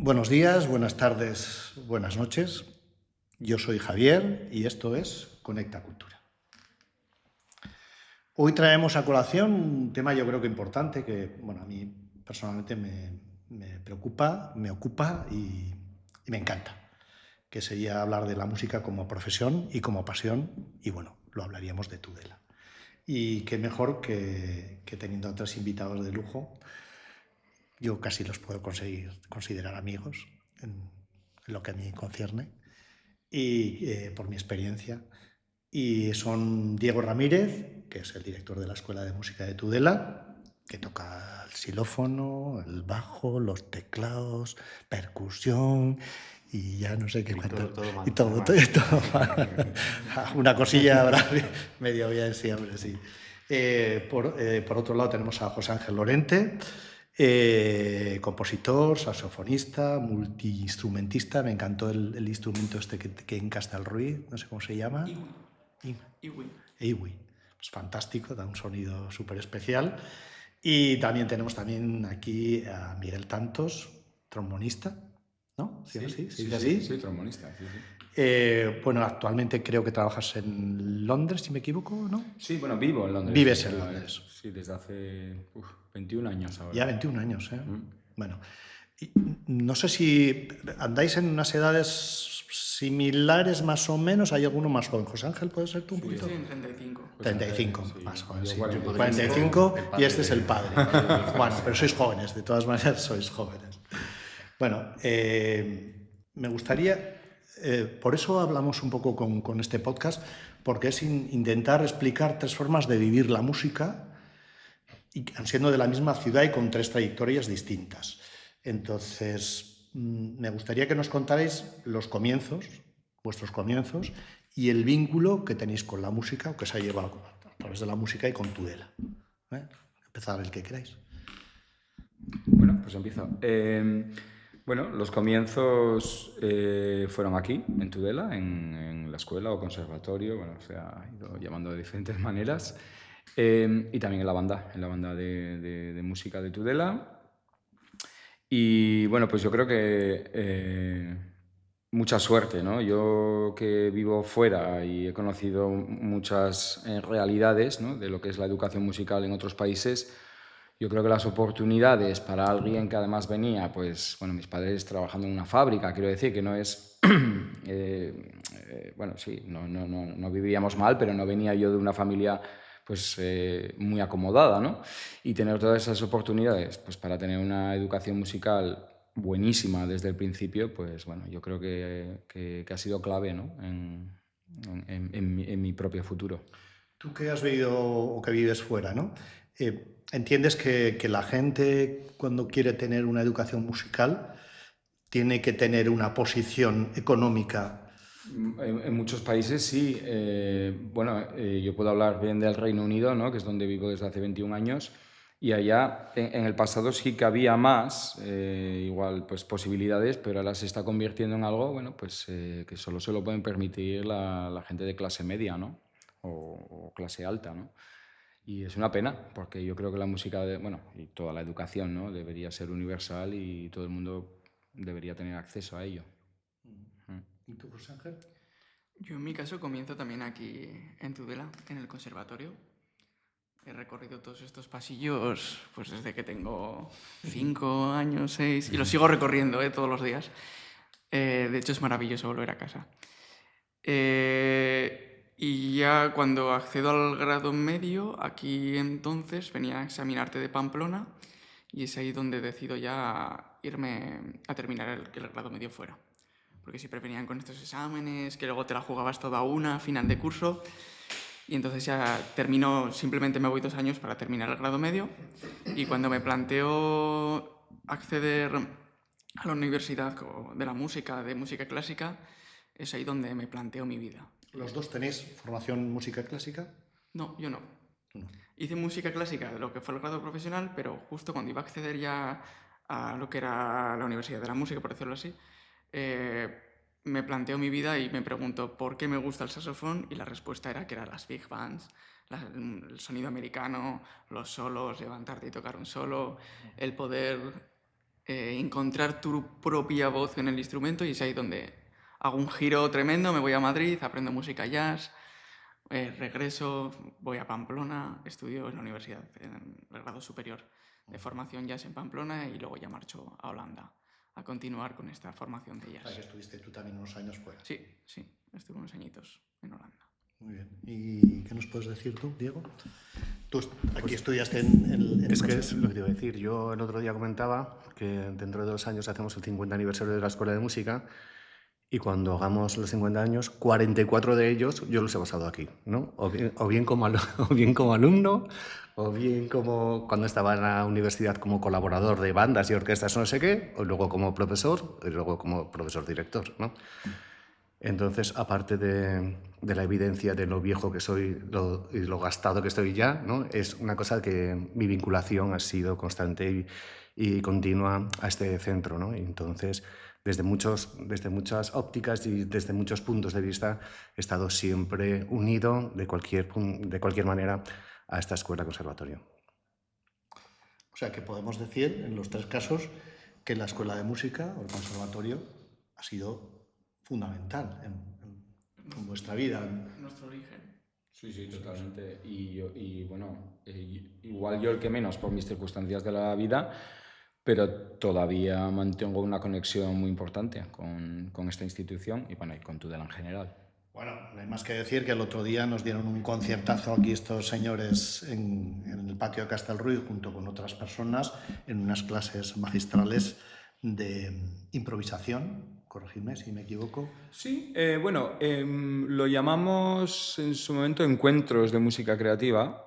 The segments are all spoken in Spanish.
Buenos días, buenas tardes, buenas noches. Yo soy Javier y esto es Conecta Cultura. Hoy traemos a colación un tema yo creo que importante que a mí personalmente me preocupa, me ocupa y me encanta, que sería hablar de la música como profesión y como pasión y lo hablaríamos de Tudela. Y qué mejor que teniendo a tres invitados de lujo. Yo casi los puedo considerar amigos en lo que a mí concierne y por mi experiencia. Y son Diego Ramírez, que es el director de la Escuela de Música de Tudela, que toca el xilófono, el bajo, los teclados, percusión y ya no sé qué cuánto. Y todo mal. Una cosilla habrá medio bien siempre, sí. Por otro lado tenemos a José Ángel Lorente, compositor, saxofonista, multiinstrumentista. Me encantó el instrumento este que en Castelruí, no sé cómo se llama. Iwi. Pues fantástico, da un sonido súper especial. Y también tenemos aquí a Miguel Tantos, trombonista, ¿no? Sí, trombonista. Actualmente creo que trabajas en Londres, si me equivoco, ¿no? Sí, vivo en Londres. Vives en Londres. Sí, desde hace 21 años ahora. Ya 21 años, ¿eh? Bueno, y no sé si andáis en unas edades similares más o menos. ¿Hay alguno más joven? José Ángel, ¿puede ser tú un poquito? Sí, en 35. 35, sí, más joven, yo sí. 45, y este es el padre. Pero sois jóvenes, de todas maneras sois jóvenes. Me gustaría, por eso hablamos un poco con este podcast, porque es intentar explicar tres formas de vivir la música, y siendo de la misma ciudad y con tres trayectorias distintas. Entonces, me gustaría que nos contarais los comienzos, vuestros comienzos, y el vínculo que tenéis con la música, o que se ha llevado a través de la música y con Tudela. Empezar el que queráis. Bueno, pues empiezo. Los comienzos fueron aquí, en Tudela, en la escuela o conservatorio, se ha ido llamando de diferentes maneras. Y también en la banda de música de Tudela. Y pues yo creo que mucha suerte, ¿no? Yo que vivo fuera y he conocido muchas realidades, ¿no?, de lo que es la educación musical en otros países. Yo creo que las oportunidades para alguien que además venía, mis padres trabajando en una fábrica, quiero decir que no es, no vivíamos mal, pero no venía yo de una familia muy acomodada, ¿no? Y tener todas esas oportunidades para tener una educación musical buenísima desde el principio, yo creo que ha sido clave, ¿no?, en mi propio futuro. Tú que has vivido o que vives fuera, ¿no? ¿Entiendes que la gente, cuando quiere tener una educación musical, tiene que tener una posición económica? En muchos países sí. Yo puedo hablar bien del Reino Unido, ¿no?, que es donde vivo desde hace 21 años, y allá en el pasado sí que había más, posibilidades, pero ahora se está convirtiendo en algo que solo se lo pueden permitir la gente de clase media, ¿no?, o clase alta, ¿no? Y es una pena, porque yo creo que la música, y toda la educación, ¿no?, debería ser universal y todo el mundo debería tener acceso a ello. ¿Y tú, José Ángel? Yo en mi caso comienzo también aquí en Tudela, en el conservatorio. He recorrido todos estos pasillos desde que tengo 5 años, 6, y los sigo recorriendo todos los días. De hecho, es maravilloso volver a casa. Y ya cuando accedo al grado medio, aquí entonces venía a examinarte de Pamplona, y es ahí donde decido ya irme a terminar el grado medio fuera. Porque siempre venían con estos exámenes, que luego te la jugabas toda a final de curso, y entonces ya termino, simplemente me voy 2 años para terminar el grado medio, y cuando me planteo acceder a la universidad de la música, de música clásica, es ahí donde me planteo mi vida. ¿Los dos tenéis formación en música clásica? No, yo no. Hice música clásica de lo que fue el grado profesional, pero justo cuando iba a acceder ya a lo que era la Universidad de la Música, por decirlo así, me planteo mi vida y me pregunto por qué me gusta el saxofón, y la respuesta era que eran las big bands, el sonido americano, los solos, levantarte y tocar un solo, el poder encontrar tu propia voz en el instrumento, y es ahí donde hago un giro tremendo, me voy a Madrid, aprendo música jazz, regreso, voy a Pamplona, estudio en la universidad, en el grado superior de formación jazz en Pamplona, y luego ya marcho a Holanda a continuar con esta formación de jazz. O sea, que estuviste tú también unos años fuera. Sí, estuve unos añitos en Holanda. Muy bien. ¿Y qué nos puedes decir tú, Diego? Tú aquí estudiaste en Es que es lo que te iba a decir. Yo el otro día comentaba que dentro de 2 años hacemos el 50 aniversario de la Escuela de Música, y cuando hagamos los 50 años, 44 de ellos yo los he pasado aquí, ¿no? O bien como alumno, o bien como cuando estaba en la universidad como colaborador de bandas y orquestas o no sé qué, o luego como profesor, y luego como profesor director, ¿no? Entonces, aparte de la evidencia de lo viejo que soy y lo gastado que estoy ya, ¿no? Es una cosa que mi vinculación ha sido constante y continua a este centro, ¿no? Y entonces, desde muchas ópticas y desde muchos puntos de vista, he estado siempre unido de cualquier manera a esta escuela conservatorio. O sea, que podemos decir, en los 3 casos, que la escuela de música o el conservatorio ha sido fundamental en vuestra vida. Nuestro origen. Sí, totalmente. Y bueno, igual yo el que menos por mis circunstancias de la vida, pero todavía mantengo una conexión muy importante con esta institución y bueno, y con Tudela en general. Bueno, no hay más que decir que el otro día nos dieron un conciertazo aquí estos señores en el patio de Castelruiz junto con otras personas en unas clases magistrales de improvisación. Corregidme si me equivoco. Sí, bueno, lo llamamos en su momento encuentros de música creativa.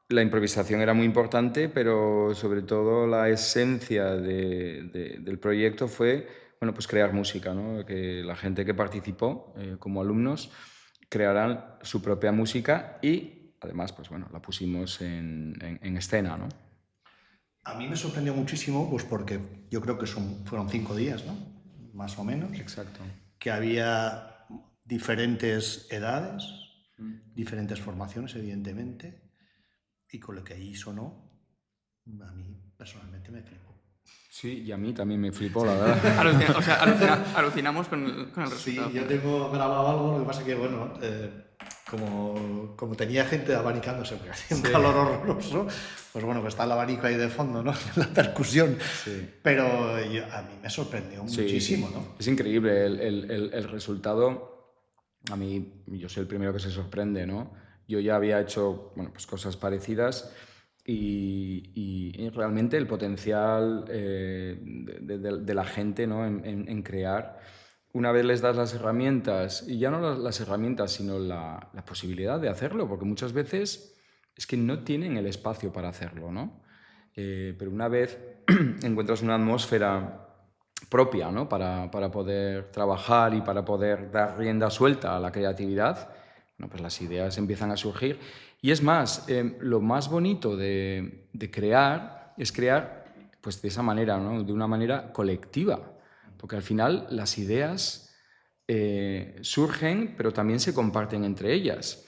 La improvisación era muy importante, pero sobre todo la esencia del proyecto fue, bueno, pues crear música, ¿no? Que la gente que participó como alumnos crearan su propia música y además, pues bueno, la pusimos en escena, ¿no? A mí me sorprendió muchísimo, pues porque yo creo que fueron 5 días, ¿no? Más o menos. Exacto. Que había diferentes edades, diferentes formaciones, evidentemente, y con lo que ahí sonó, a mí personalmente me flipó. Sí, y a mí también me flipó, la verdad. Alucinamos con el resultado. Sí, yo tengo grabado algo, lo que pasa que, bueno, como tenía gente abanicándose, porque hacía un calor horroroso, pues bueno, pues está el abanico ahí de fondo, ¿no? La percusión. Sí. Pero a mí me sorprendió muchísimo, ¿no? Es increíble el resultado. A mí, yo soy el primero que se sorprende, ¿no? Yo ya había hecho, bueno, pues cosas parecidas y realmente el potencial de la gente, ¿no? en crear, una vez les das las herramientas, y ya no las herramientas, sino la posibilidad de hacerlo, porque muchas veces es que no tienen el espacio para hacerlo, ¿no? Pero una vez encuentras una atmósfera propia, ¿no? para poder trabajar y para poder dar rienda suelta a la creatividad, bueno, pues las ideas empiezan a surgir. Y es más, lo más bonito de crear es crear pues, de esa manera, ¿no? De una manera colectiva, porque al final las ideas surgen, pero también se comparten entre ellas.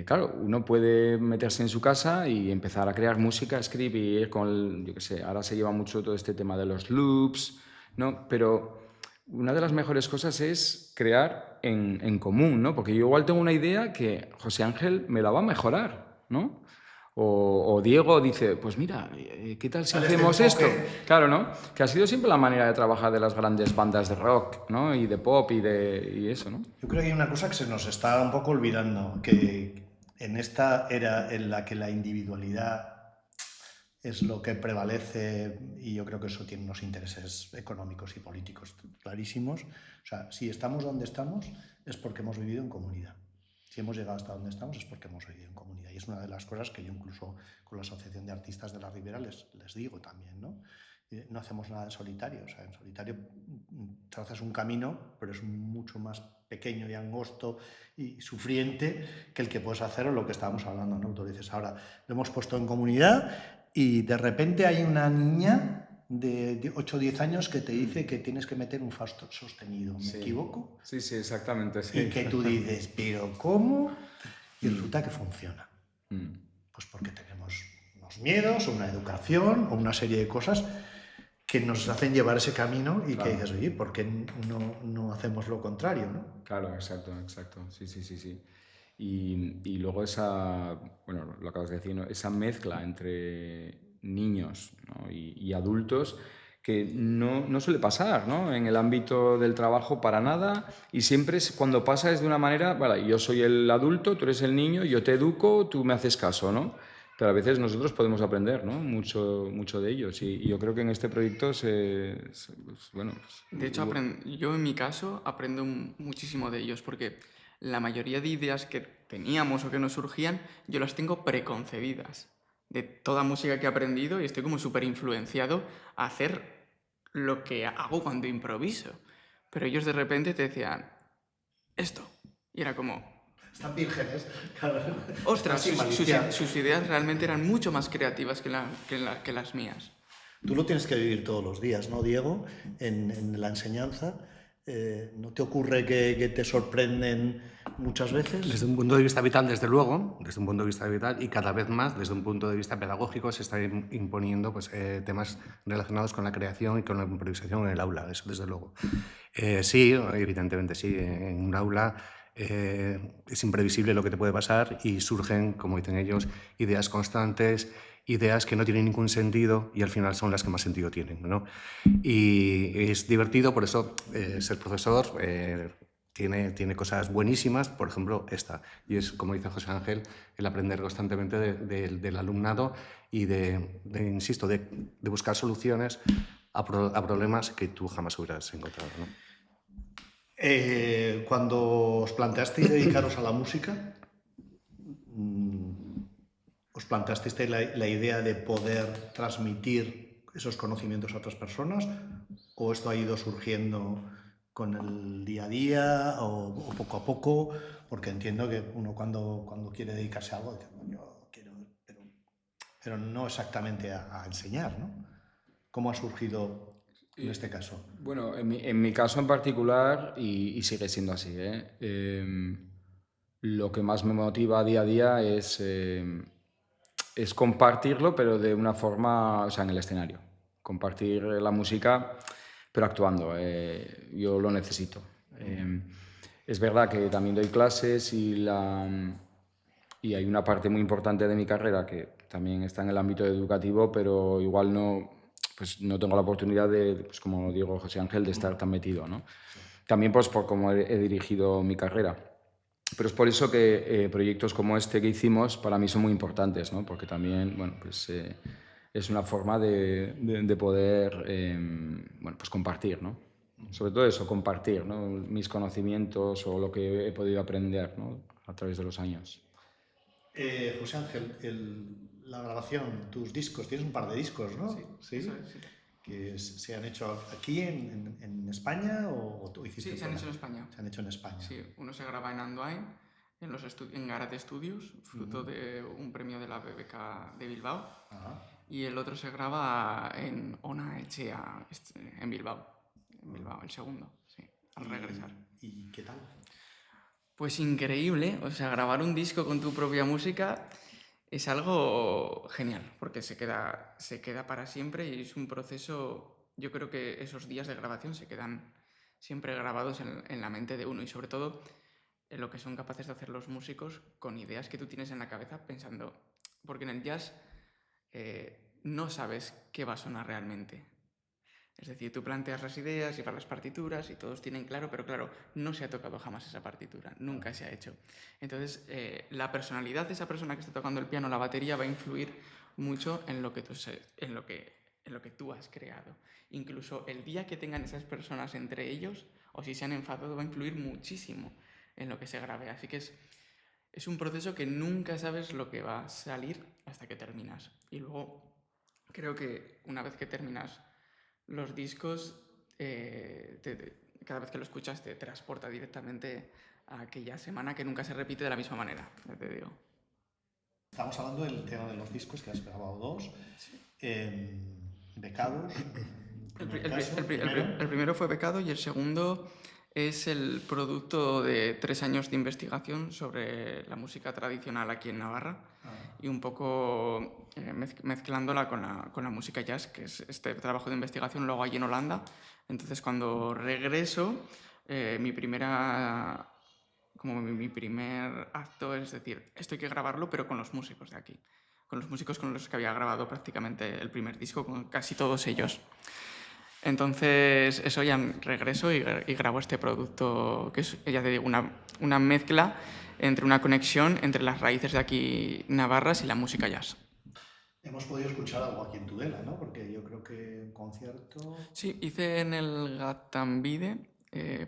Claro, uno puede meterse en su casa y empezar a crear música, escribir, yo qué sé, ahora se lleva mucho todo este tema de los loops, ¿no? Pero una de las mejores cosas es crear en común, ¿no? Porque yo igual tengo una idea que José Ángel me la va a mejorar, ¿no? O Diego dice, pues mira, ¿qué tal si hacemos esto? Claro, ¿no? Que ha sido siempre la manera de trabajar de las grandes bandas de rock, ¿no? Y de pop y eso, ¿no? Yo creo que hay una cosa que se nos está un poco olvidando, que en esta era en la que la individualidad es lo que prevalece, y yo creo que eso tiene unos intereses económicos y políticos clarísimos. O sea, si estamos donde estamos es porque hemos vivido en comunidad. Si hemos llegado hasta donde estamos es porque hemos vivido en comunidad. Y es una de las cosas que yo incluso con la Asociación de Artistas de la Ribera les digo también, ¿no? No hacemos nada en solitario. O sea, en solitario trazas un camino, pero es mucho más pequeño y angosto y sufriente que el que puedes hacer o lo que estábamos hablando, ¿no? Tú dices, ahora lo hemos puesto en comunidad y de repente hay una niña de 8 o 10 años que te dice que tienes que meter un fa sostenido. ¿Me equivoco? Sí, exactamente. Sí. Y que tú dices, ¿pero cómo? Y resulta que funciona. Pues porque tenemos unos miedos, o una educación, o una serie de cosas que nos hacen llevar ese camino y Claro. que dices, oye, ¿por qué no hacemos lo contrario, ¿no? Claro, exacto, exacto. Sí, sí, sí, sí. Y luego esa, bueno, lo acabas de decir, ¿no? Esa mezcla entre niños, ¿no? y adultos que no suele pasar, ¿no? En el ámbito del trabajo para nada, y siempre cuando pasa es de una manera, vale, yo soy el adulto, tú eres el niño, yo te educo, tú me haces caso, ¿no? Pero a veces nosotros podemos aprender, ¿no? Mucho, mucho de ellos, y yo creo que en este proyecto pues, bueno, De hecho, yo en mi caso aprendo muchísimo de ellos porque la mayoría de ideas que teníamos o que nos surgían, yo las tengo preconcebidas de toda música que he aprendido y estoy como súper influenciado a hacer lo que hago cuando improviso. Pero ellos de repente te decían, esto. Y era como, Están vírgenes, claro. ostras, Sin malicia. sus ideas realmente eran mucho más creativas que las mías. Tú lo tienes que vivir todos los días, ¿no, Diego? En la enseñanza. ¿No te ocurre que te sorprenden muchas veces? Desde un punto de vista vital, desde luego, desde un punto de vista vital y cada vez más desde un punto de vista pedagógico se están imponiendo pues, temas relacionados con la creación y con la improvisación en el aula, eso desde luego. Sí, evidentemente sí, en un aula es imprevisible lo que te puede pasar y surgen, como dicen ellos, ideas constantes, ideas que no tienen ningún sentido y al final son las que más sentido tienen, ¿no? Y es divertido, por eso ser profesor tiene cosas buenísimas, por ejemplo esta, y es, como dice José Ángel, el aprender constantemente del alumnado y insisto, de buscar soluciones a problemas que tú jamás hubieras encontrado, ¿no? Cuando os planteasteis dedicaros a la música, ¿os planteasteis la idea de poder transmitir esos conocimientos a otras personas? ¿O esto ha ido surgiendo con el día a día o poco a poco? Porque entiendo que uno cuando quiere dedicarse a algo, dice, "Bueno, yo quiero, pero no exactamente a enseñar, ¿no?". ¿Cómo ha surgido en este caso? Bueno, en mi caso en particular, y sigue siendo así, lo que más me motiva día a día es compartirlo, pero de una forma, o sea, en el escenario. Compartir la música, pero actuando. Yo lo necesito. Es verdad que también doy clases y hay una parte muy importante de mi carrera que también está en el ámbito educativo, pero igual pues no tengo la oportunidad de, pues como digo José Ángel, de estar tan metido, ¿no? También pues por cómo he dirigido mi carrera. Pero es por eso que proyectos como este que hicimos para mí son muy importantes, ¿no? Porque también, bueno, pues es una forma de poder, bueno, pues compartir, ¿no? Sobre todo eso, compartir, ¿no? Mis conocimientos o lo que he podido aprender, ¿no? A través de los años. José Ángel, la grabación, tus discos, tienes un par de discos, ¿no? Sí, eso es, sí. Que se han hecho aquí en España o tú hiciste Sí, se han hecho en España. Se han hecho en España. Sí, uno se graba en Andoain, en Garate Studios, fruto de un premio de la BBK de Bilbao. Ajá. Y el otro se graba en Ona Etxea, en Bilbao. En Bilbao, el segundo, sí, al regresar. ¿Y qué tal? Pues increíble, o sea, grabar un disco con tu propia música es algo genial, porque se queda para siempre y es un proceso, yo creo que esos días de grabación se quedan siempre grabados en la mente de uno y sobre todo en lo que son capaces de hacer los músicos con ideas que tú tienes en la cabeza pensando, porque en el jazz no sabes qué va a sonar realmente. Es decir, tú planteas las ideas, llevas las partituras y todos tienen claro, pero claro, no se ha tocado jamás esa partitura, nunca se ha hecho. Entonces, la personalidad de esa persona que está tocando el piano, la batería, va a influir mucho en lo que tú has creado. Incluso el día que tengan esas personas entre ellos, o si se han enfadado, va a influir muchísimo en lo que se grabe. Así que es un proceso que nunca sabes lo que va a salir hasta que terminas. Y luego, creo que una vez que terminas los discos, cada vez que lo escuchas te transporta directamente a aquella semana que nunca se repite de la misma manera, ya te digo. Estamos hablando del tema de los discos, que has grabado dos. Becados. El primero fue becado y el segundo Es el producto de 3 años de investigación sobre la música tradicional aquí en Navarra y un poco mezclándola con la música jazz, que es este trabajo de investigación lo hago allí en Holanda. Entonces, cuando regreso, mi primer acto es decir, esto hay que grabarlo, pero con los músicos de aquí, con los músicos con los que había grabado prácticamente el primer disco, con casi todos ellos. Entonces, eso ya regreso y grabo este producto, que es, ya te digo, una mezcla entre una conexión entre las raíces de aquí navarras y la música jazz. Hemos podido escuchar algo aquí en Tudela, ¿no? Porque yo creo que un concierto... Sí, hice en el Gatambide,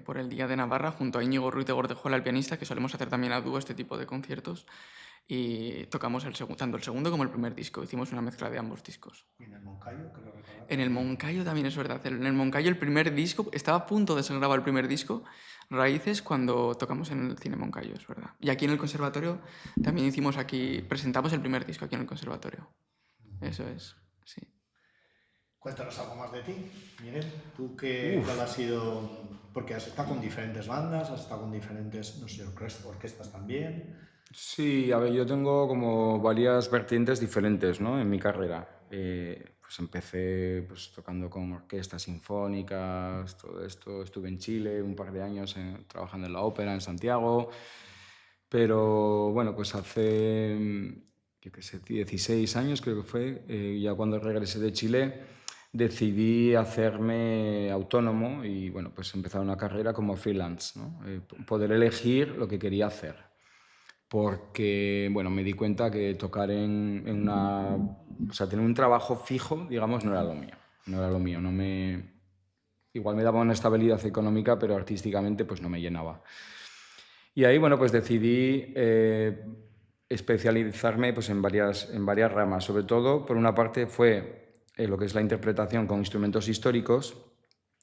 por el Día de Navarra, junto a Íñigo Ruiz de Gordejuela, el pianista, que solemos hacer también a dúo este tipo de conciertos, y tocamos tanto el segundo como el primer disco. Hicimos una mezcla de ambos discos. ¿Y en el Moncayo? Creo recordar. En el Moncayo también es verdad. En el Moncayo el primer disco, estaba a punto de ser grabado el primer disco, Raíces, cuando tocamos en el Cine Moncayo, es verdad. Y aquí en el conservatorio también presentamos el primer disco aquí en el conservatorio. Eso es, sí. Cuéntanos algo más de ti, Miguel. ¿Tú cuál ha sido...? Porque has estado con diferentes bandas, has estado con diferentes, no sé, orquestas también. Sí, a ver, yo tengo como varias vertientes diferentes, ¿no? En mi carrera. Pues empecé pues, tocando con orquestas sinfónicas, todo esto. Estuve en Chile un par de años trabajando en la ópera en Santiago. Pero bueno, pues hace, yo qué sé, 16 años creo que fue, ya cuando regresé de Chile, decidí hacerme autónomo y bueno, pues empezar una carrera como freelance, ¿no? Poder elegir lo que quería hacer. Porque, bueno, me di cuenta que tocar o sea, tener un trabajo fijo, digamos, no era lo mío. No era lo mío, igual me daba una estabilidad económica, pero artísticamente pues no me llenaba. Y ahí, bueno, pues decidí especializarme pues, en varias ramas. Sobre todo, por una parte, fue lo que es la interpretación con instrumentos históricos,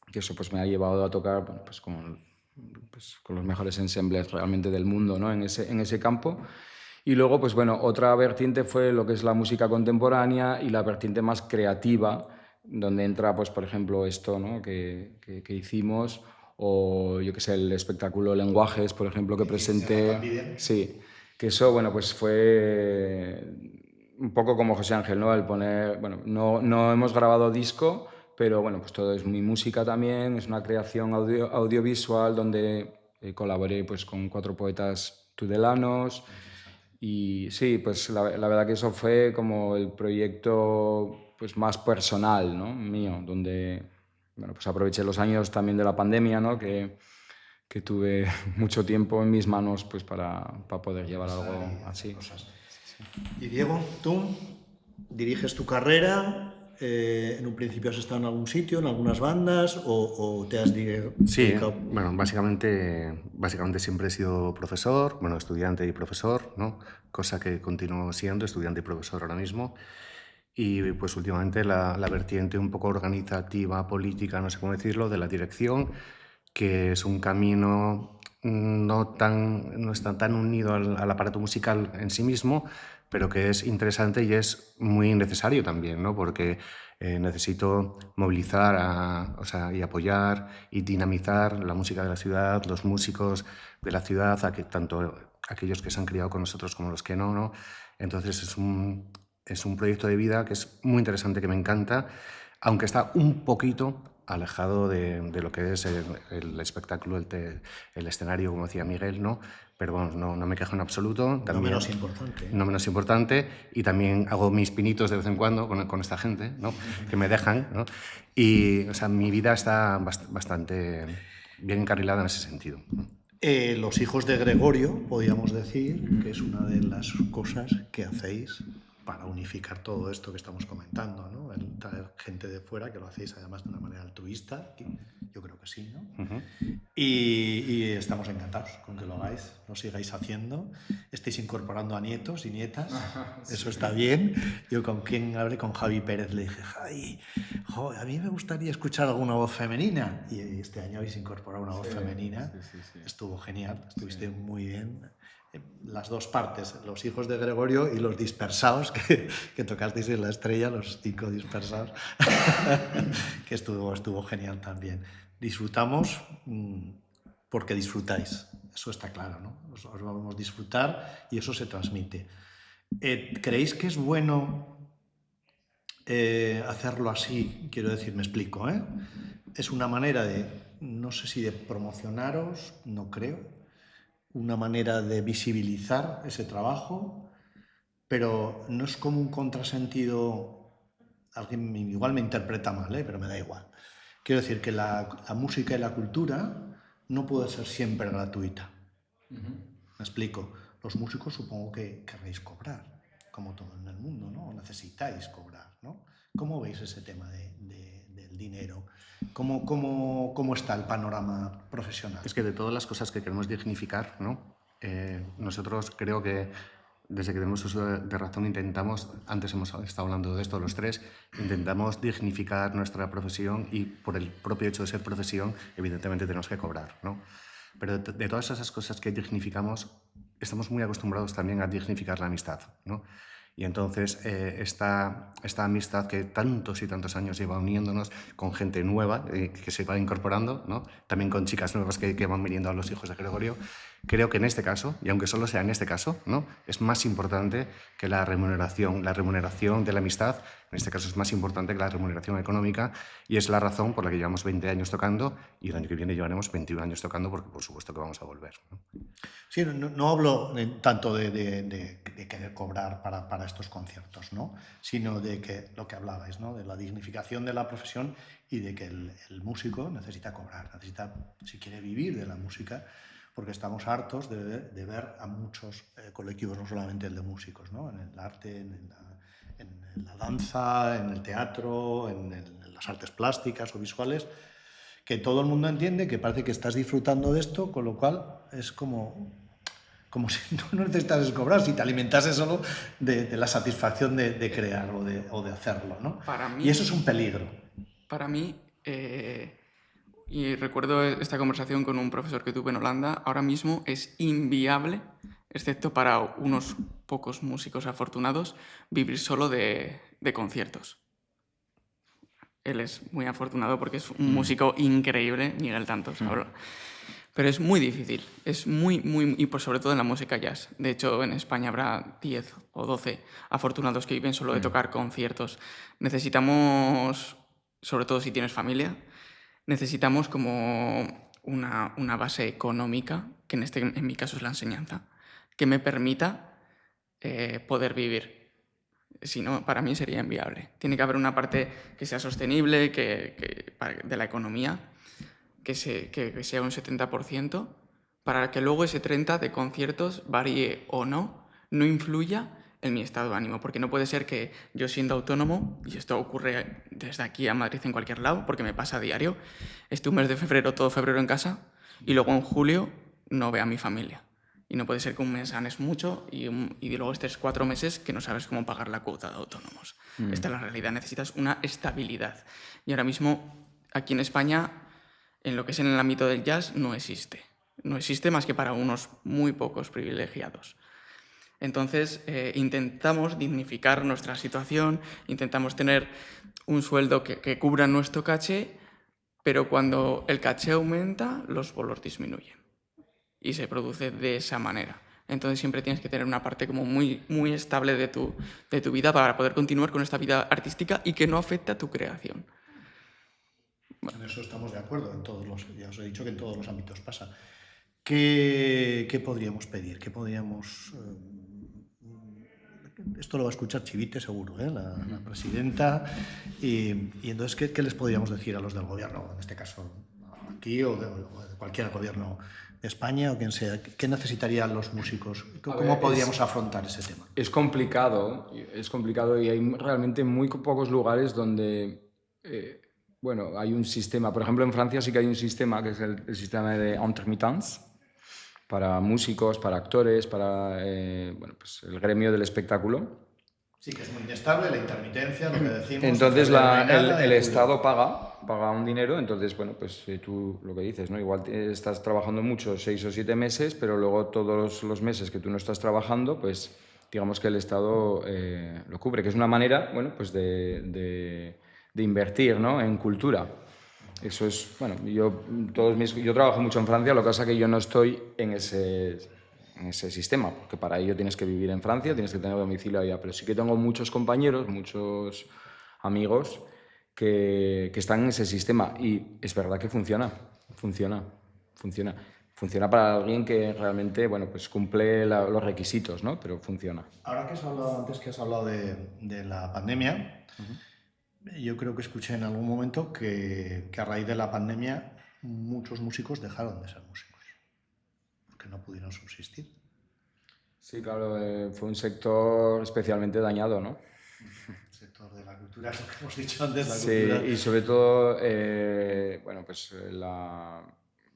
que eso pues, me ha llevado a tocar bueno, pues, con los mejores ensembles realmente del mundo, ¿no? en ese campo. Y luego, pues bueno, otra vertiente fue lo que es la música contemporánea y la vertiente más creativa, donde entra, pues, por ejemplo, esto, ¿no? que hicimos, o yo qué sé, el espectáculo Lenguajes, por ejemplo, que presenté. Sí, que eso, bueno, pues fue un poco como José Ángel, ¿no? El poner, bueno, no hemos grabado disco, pero bueno, pues todo es mi música también, es una creación audiovisual donde colaboré pues con 4 poetas tudelanos y sí, pues la verdad que eso fue como el proyecto pues más personal, ¿no? Mío, donde bueno, pues aproveché los años también de la pandemia, ¿no? Que tuve mucho tiempo en mis manos pues para poder llevar algo así. Y Diego, tú diriges tu carrera. ¿En un principio has estado en algún sitio, en algunas bandas, o te has dedicado? Sí, bueno, básicamente siempre he sido profesor, bueno, estudiante y profesor, ¿no? Cosa que continúo siendo, estudiante y profesor ahora mismo. Y pues últimamente la vertiente un poco organizativa, política, no sé cómo decirlo, de la dirección, que es un camino no está tan unido al aparato musical en sí mismo, pero que es interesante y es muy necesario también, ¿no? Porque necesito movilizar y apoyar y dinamizar la música de la ciudad, los músicos de la ciudad, tanto aquellos que se han criado con nosotros como los que no, ¿no? Entonces es un proyecto de vida que es muy interesante, que me encanta, aunque está un poquito alejado de lo que es el espectáculo, el escenario, como decía Miguel, ¿no? Pero bueno, no me quejo en absoluto. También, no menos importante. No menos importante. Y también hago mis pinitos de vez en cuando con esta gente, ¿no? Que me dejan, ¿no? Y, o sea, mi vida está bastante bien encarrilada en ese sentido. Los hijos de Gregorio, podríamos decir, que es una de las cosas que hacéis para unificar todo esto que estamos comentando, ¿no? El traer gente de fuera, que lo hacéis además de una manera altruista, que yo creo que sí, ¿no? Y estamos encantados con que lo hagáis, lo sigáis haciendo, estéis incorporando a nietos y nietas, eso está bien. Yo con quien hablé, con Javi Pérez, le dije, Javi, a mí me gustaría escuchar alguna voz femenina, y este año habéis incorporado una voz femenina, sí. Estuvo genial, estuviste muy bien. Las dos partes, los hijos de Gregorio y los dispersados, que tocasteis en La Estrella, los 5 dispersados, que estuvo genial también. Disfrutamos porque disfrutáis. Eso está claro, ¿no? Os vamos a disfrutar y eso se transmite. ¿Creéis que es bueno hacerlo así? Quiero decir, me explico, ¿eh? Es una manera de, no sé si de promocionaros, no creo, una manera de visibilizar ese trabajo, pero no es como un contrasentido. Alguien igual me interpreta mal, pero me da igual. Quiero decir que la música y la cultura no puede ser siempre gratuita. Me explico. Los músicos supongo que querréis cobrar, como todo en el mundo, ¿no? Necesitáis cobrar, ¿no? ¿Cómo veis ese tema del dinero? ¿Cómo está el panorama profesional? Es que de todas las cosas que queremos dignificar, ¿no? Nosotros creo que desde que tenemos uso de razón intentamos, antes hemos estado hablando de esto los tres, intentamos dignificar nuestra profesión y por el propio hecho de ser profesión, evidentemente tenemos que cobrar, ¿no? Pero de todas esas cosas que dignificamos, estamos muy acostumbrados también a dignificar la amistad, ¿no? Y entonces esta amistad que tantos y tantos años lleva uniéndonos con gente nueva que se va incorporando, ¿no? También con chicas nuevas que van viniendo a los hijos de Gregorio, creo que en este caso, y aunque solo sea en este caso, ¿no? Es más importante que la remuneración. La remuneración de la amistad, en este caso es más importante que la remuneración económica y es la razón por la que llevamos 20 años tocando y el año que viene llevaremos 21 años tocando porque por supuesto que vamos a volver, ¿no? Sí, no hablo tanto de querer cobrar para estos conciertos, ¿no? Sino de que lo que hablabais, ¿no? De la dignificación de la profesión y de que el músico necesita cobrar, necesita, si quiere vivir de la música, porque estamos hartos de ver a muchos colectivos, no solamente el de músicos, ¿no? En el arte, en la danza, en el teatro, en las artes plásticas o visuales, que todo el mundo entiende que parece que estás disfrutando de esto, con lo cual es como si no necesitases cobrar, si te alimentases solo de la satisfacción de crear o de hacerlo, ¿no? Para mí, y eso es un peligro. Para mí, y recuerdo esta conversación con un profesor que tuve en Holanda, ahora mismo es inviable, excepto para unos pocos músicos afortunados, vivir solo de conciertos. Él es muy afortunado porque es un músico increíble, Miguel Tantos. Pero es muy difícil, es muy, y por sobre todo en la música jazz. De hecho, en España habrá 10 o 12 afortunados que viven solo de tocar conciertos. Necesitamos, sobre todo si tienes familia, necesitamos como una base económica, que en mi caso es la enseñanza, que me permita poder vivir. Si no, para mí sería inviable. Tiene que haber una parte que sea sostenible de la economía, que sea un 70%, para que luego ese 30% de conciertos, varíe o no influya en mi estado de ánimo. Porque no puede ser que yo siendo autónomo, y esto ocurre desde aquí a Madrid en cualquier lado, porque me pasa a diario, esté un mes de febrero, todo febrero en casa, y luego en julio no vea a mi familia. Y no puede ser que un mes ganes mucho y luego estés 4 meses que no sabes cómo pagar la cuota de autónomos. Esta es la realidad. Necesitas una estabilidad. Y ahora mismo, aquí en España, en lo que es en el ámbito del jazz, no existe. No existe más que para unos muy pocos privilegiados. Entonces, intentamos dignificar nuestra situación, intentamos tener un sueldo que cubra nuestro caché, pero cuando el caché aumenta, los bolos disminuyen. Y se produce de esa manera. Entonces siempre tienes que tener una parte como muy, muy estable de tu vida para poder continuar con esta vida artística y que no afecte a tu creación. En eso estamos de acuerdo, ya os he dicho que en todos los ámbitos pasa. ¿Qué podríamos pedir? ¿Qué podríamos...? Esto lo va a escuchar Chivite seguro, la presidenta. Y entonces, ¿qué les podríamos decir a los del gobierno? En este caso, aquí o de cualquier gobierno de España o quien sea. ¿Qué necesitarían los músicos? ¿Cómo podríamos afrontar ese tema? Es complicado y hay realmente muy pocos lugares donde... bueno, hay un sistema, por ejemplo en Francia sí que hay un sistema que es el sistema de intermittence para músicos, para actores, para pues el gremio del espectáculo. Sí, que es muy inestable, la intermitencia, lo que decimos. Entonces el Estado paga un dinero, entonces bueno, pues tú lo que dices, ¿no? Igual estás trabajando mucho, 6 o 7 meses, pero luego todos los meses que tú no estás trabajando, pues digamos que el Estado lo cubre, que es una manera, bueno, pues de invertir, ¿no? En cultura. Eso es, bueno, yo trabajo mucho en Francia, lo que pasa es que yo no estoy en ese sistema, porque para ello tienes que vivir en Francia, tienes que tener domicilio allá, pero sí que tengo muchos compañeros, muchos amigos que están en ese sistema y es verdad que funciona para alguien que realmente, bueno, pues cumple los requisitos, ¿no? Pero funciona. Ahora que has hablado, antes que has hablado de la pandemia, yo creo que escuché en algún momento que a raíz de la pandemia muchos músicos dejaron de ser músicos, porque no pudieron subsistir. Sí, claro, fue un sector especialmente dañado, ¿no? El sector de la cultura, lo que hemos dicho antes, la Sí, cultura. y sobre todo, bueno, pues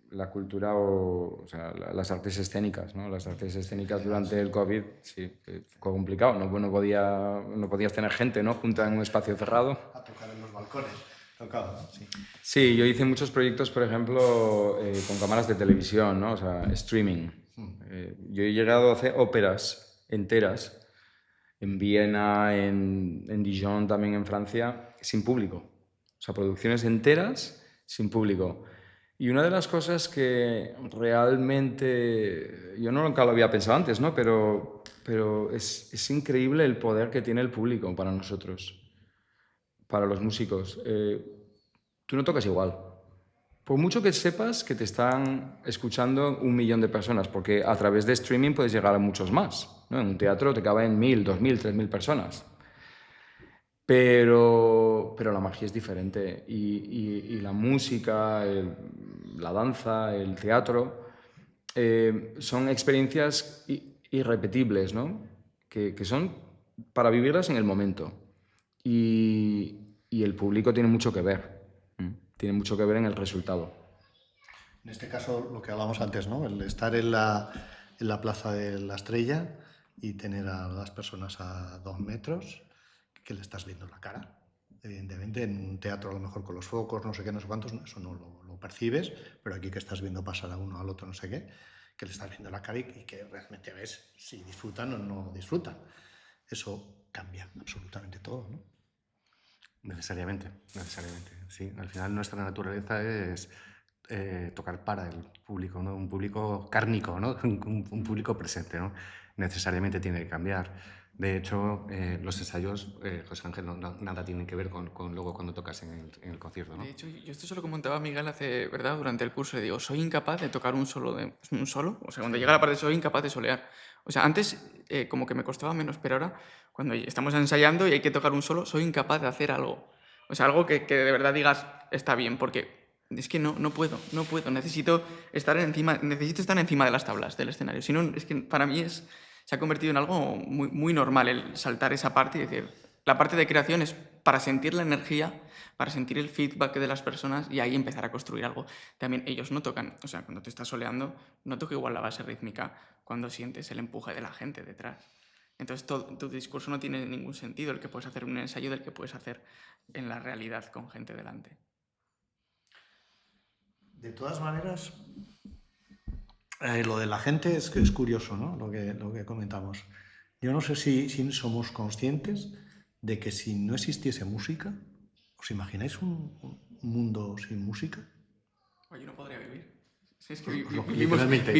la cultura o sea, las artes escénicas, ¿no? Las artes escénicas durante el COVID, sí, fue complicado, no podías tener gente, ¿no? Junta en un espacio cerrado. A tocar en los balcones, tocaba, ¿no? Sí. Sí, yo hice muchos proyectos, por ejemplo, con cámaras de televisión, ¿no? O sea, streaming. Yo he llegado a hacer óperas enteras en Viena, en Dijon, también en Francia, sin público. O sea, producciones enteras sin público. Y una de las cosas que realmente, yo nunca lo había pensado antes, ¿no? Pero es increíble el poder que tiene el público para nosotros, para los músicos. Tú no tocas igual. Por mucho que sepas que te están escuchando 1 millón de personas, porque a través de streaming puedes llegar a muchos más, ¿no? En un teatro te caben 1.000, 2.000, 3.000 personas. Pero la magia es diferente y la música, la danza, el teatro, son experiencias irrepetibles, ¿no? Que son para vivirlas en el momento. Y el público tiene mucho que ver. Tiene mucho que ver en el resultado. En este caso, lo que hablamos antes, ¿no? El estar en la Plaza de la Estrella y tener a las personas a 2 metros, que le estás viendo la cara. Evidentemente, en un teatro a lo mejor con los focos, no sé qué, no sé cuántos, eso no lo percibes, pero aquí que estás viendo pasar a uno al otro, no sé qué, que le estás viendo la cara y que realmente ves si disfrutan o no disfrutan. Eso cambia absolutamente todo, ¿no? Necesariamente. Sí, al final nuestra naturaleza es tocar para el público, ¿no? Un público cárnico, ¿no? Un público presente, ¿no? Necesariamente tiene que cambiar. De hecho, los ensayos, José Ángel, nada tienen que ver con luego cuando tocas en el concierto, ¿no? De hecho, yo esto se lo comentaba a Miguel ¿verdad? Durante el curso. Le digo, soy incapaz de tocar un solo. O sea, cuando llega la parte soy incapaz de solear. O sea, antes como que me costaba menos, pero ahora cuando estamos ensayando y hay que tocar un solo, soy incapaz de hacer algo. O sea, algo que de verdad digas está bien, porque es que no puedo. Necesito estar encima de las tablas del escenario. Si no, es que para mí se ha convertido en algo muy, muy normal el saltar esa parte y decir, la parte de creación es para sentir la energía, para sentir el feedback de las personas y ahí empezar a construir algo. También ellos no tocan, o sea, cuando te estás soleando, no toca igual la base rítmica cuando sientes el empuje de la gente detrás. Entonces tu discurso no tiene ningún sentido el que puedes hacer en un ensayo del que puedes hacer en la realidad con gente delante. De todas maneras, lo de la gente es curioso, ¿no? Lo que comentamos. Yo no sé si somos conscientes de que si no existiese música, ¿os imagináis un mundo sin música? Yo no podría vivir. Si es que Literalmente.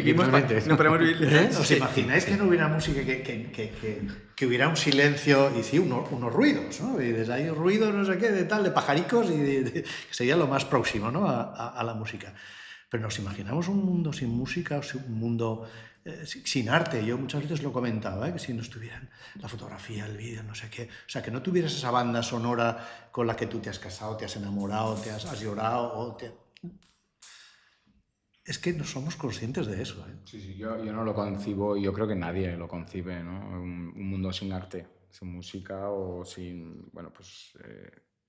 No podemos vivir. ¿Os imagináis que no hubiera música, que hubiera un silencio y sí, unos ruidos, ¿no? Y desde ahí ruidos, no sé qué, de tal, de pajaricos, que sería lo más próximo, ¿no? a la música. Pero nos imaginamos un mundo sin música, un mundo sin arte. Yo muchas veces lo comentaba, que si no estuvieran la fotografía, el vídeo, no sé qué. O sea, que no tuvieras esa banda sonora con la que tú te has casado, te has enamorado, has llorado. Es que no somos conscientes de eso. Sí, yo no lo concibo y yo creo que nadie lo concibe, ¿no? Un mundo sin arte, sin música o sin, bueno, pues...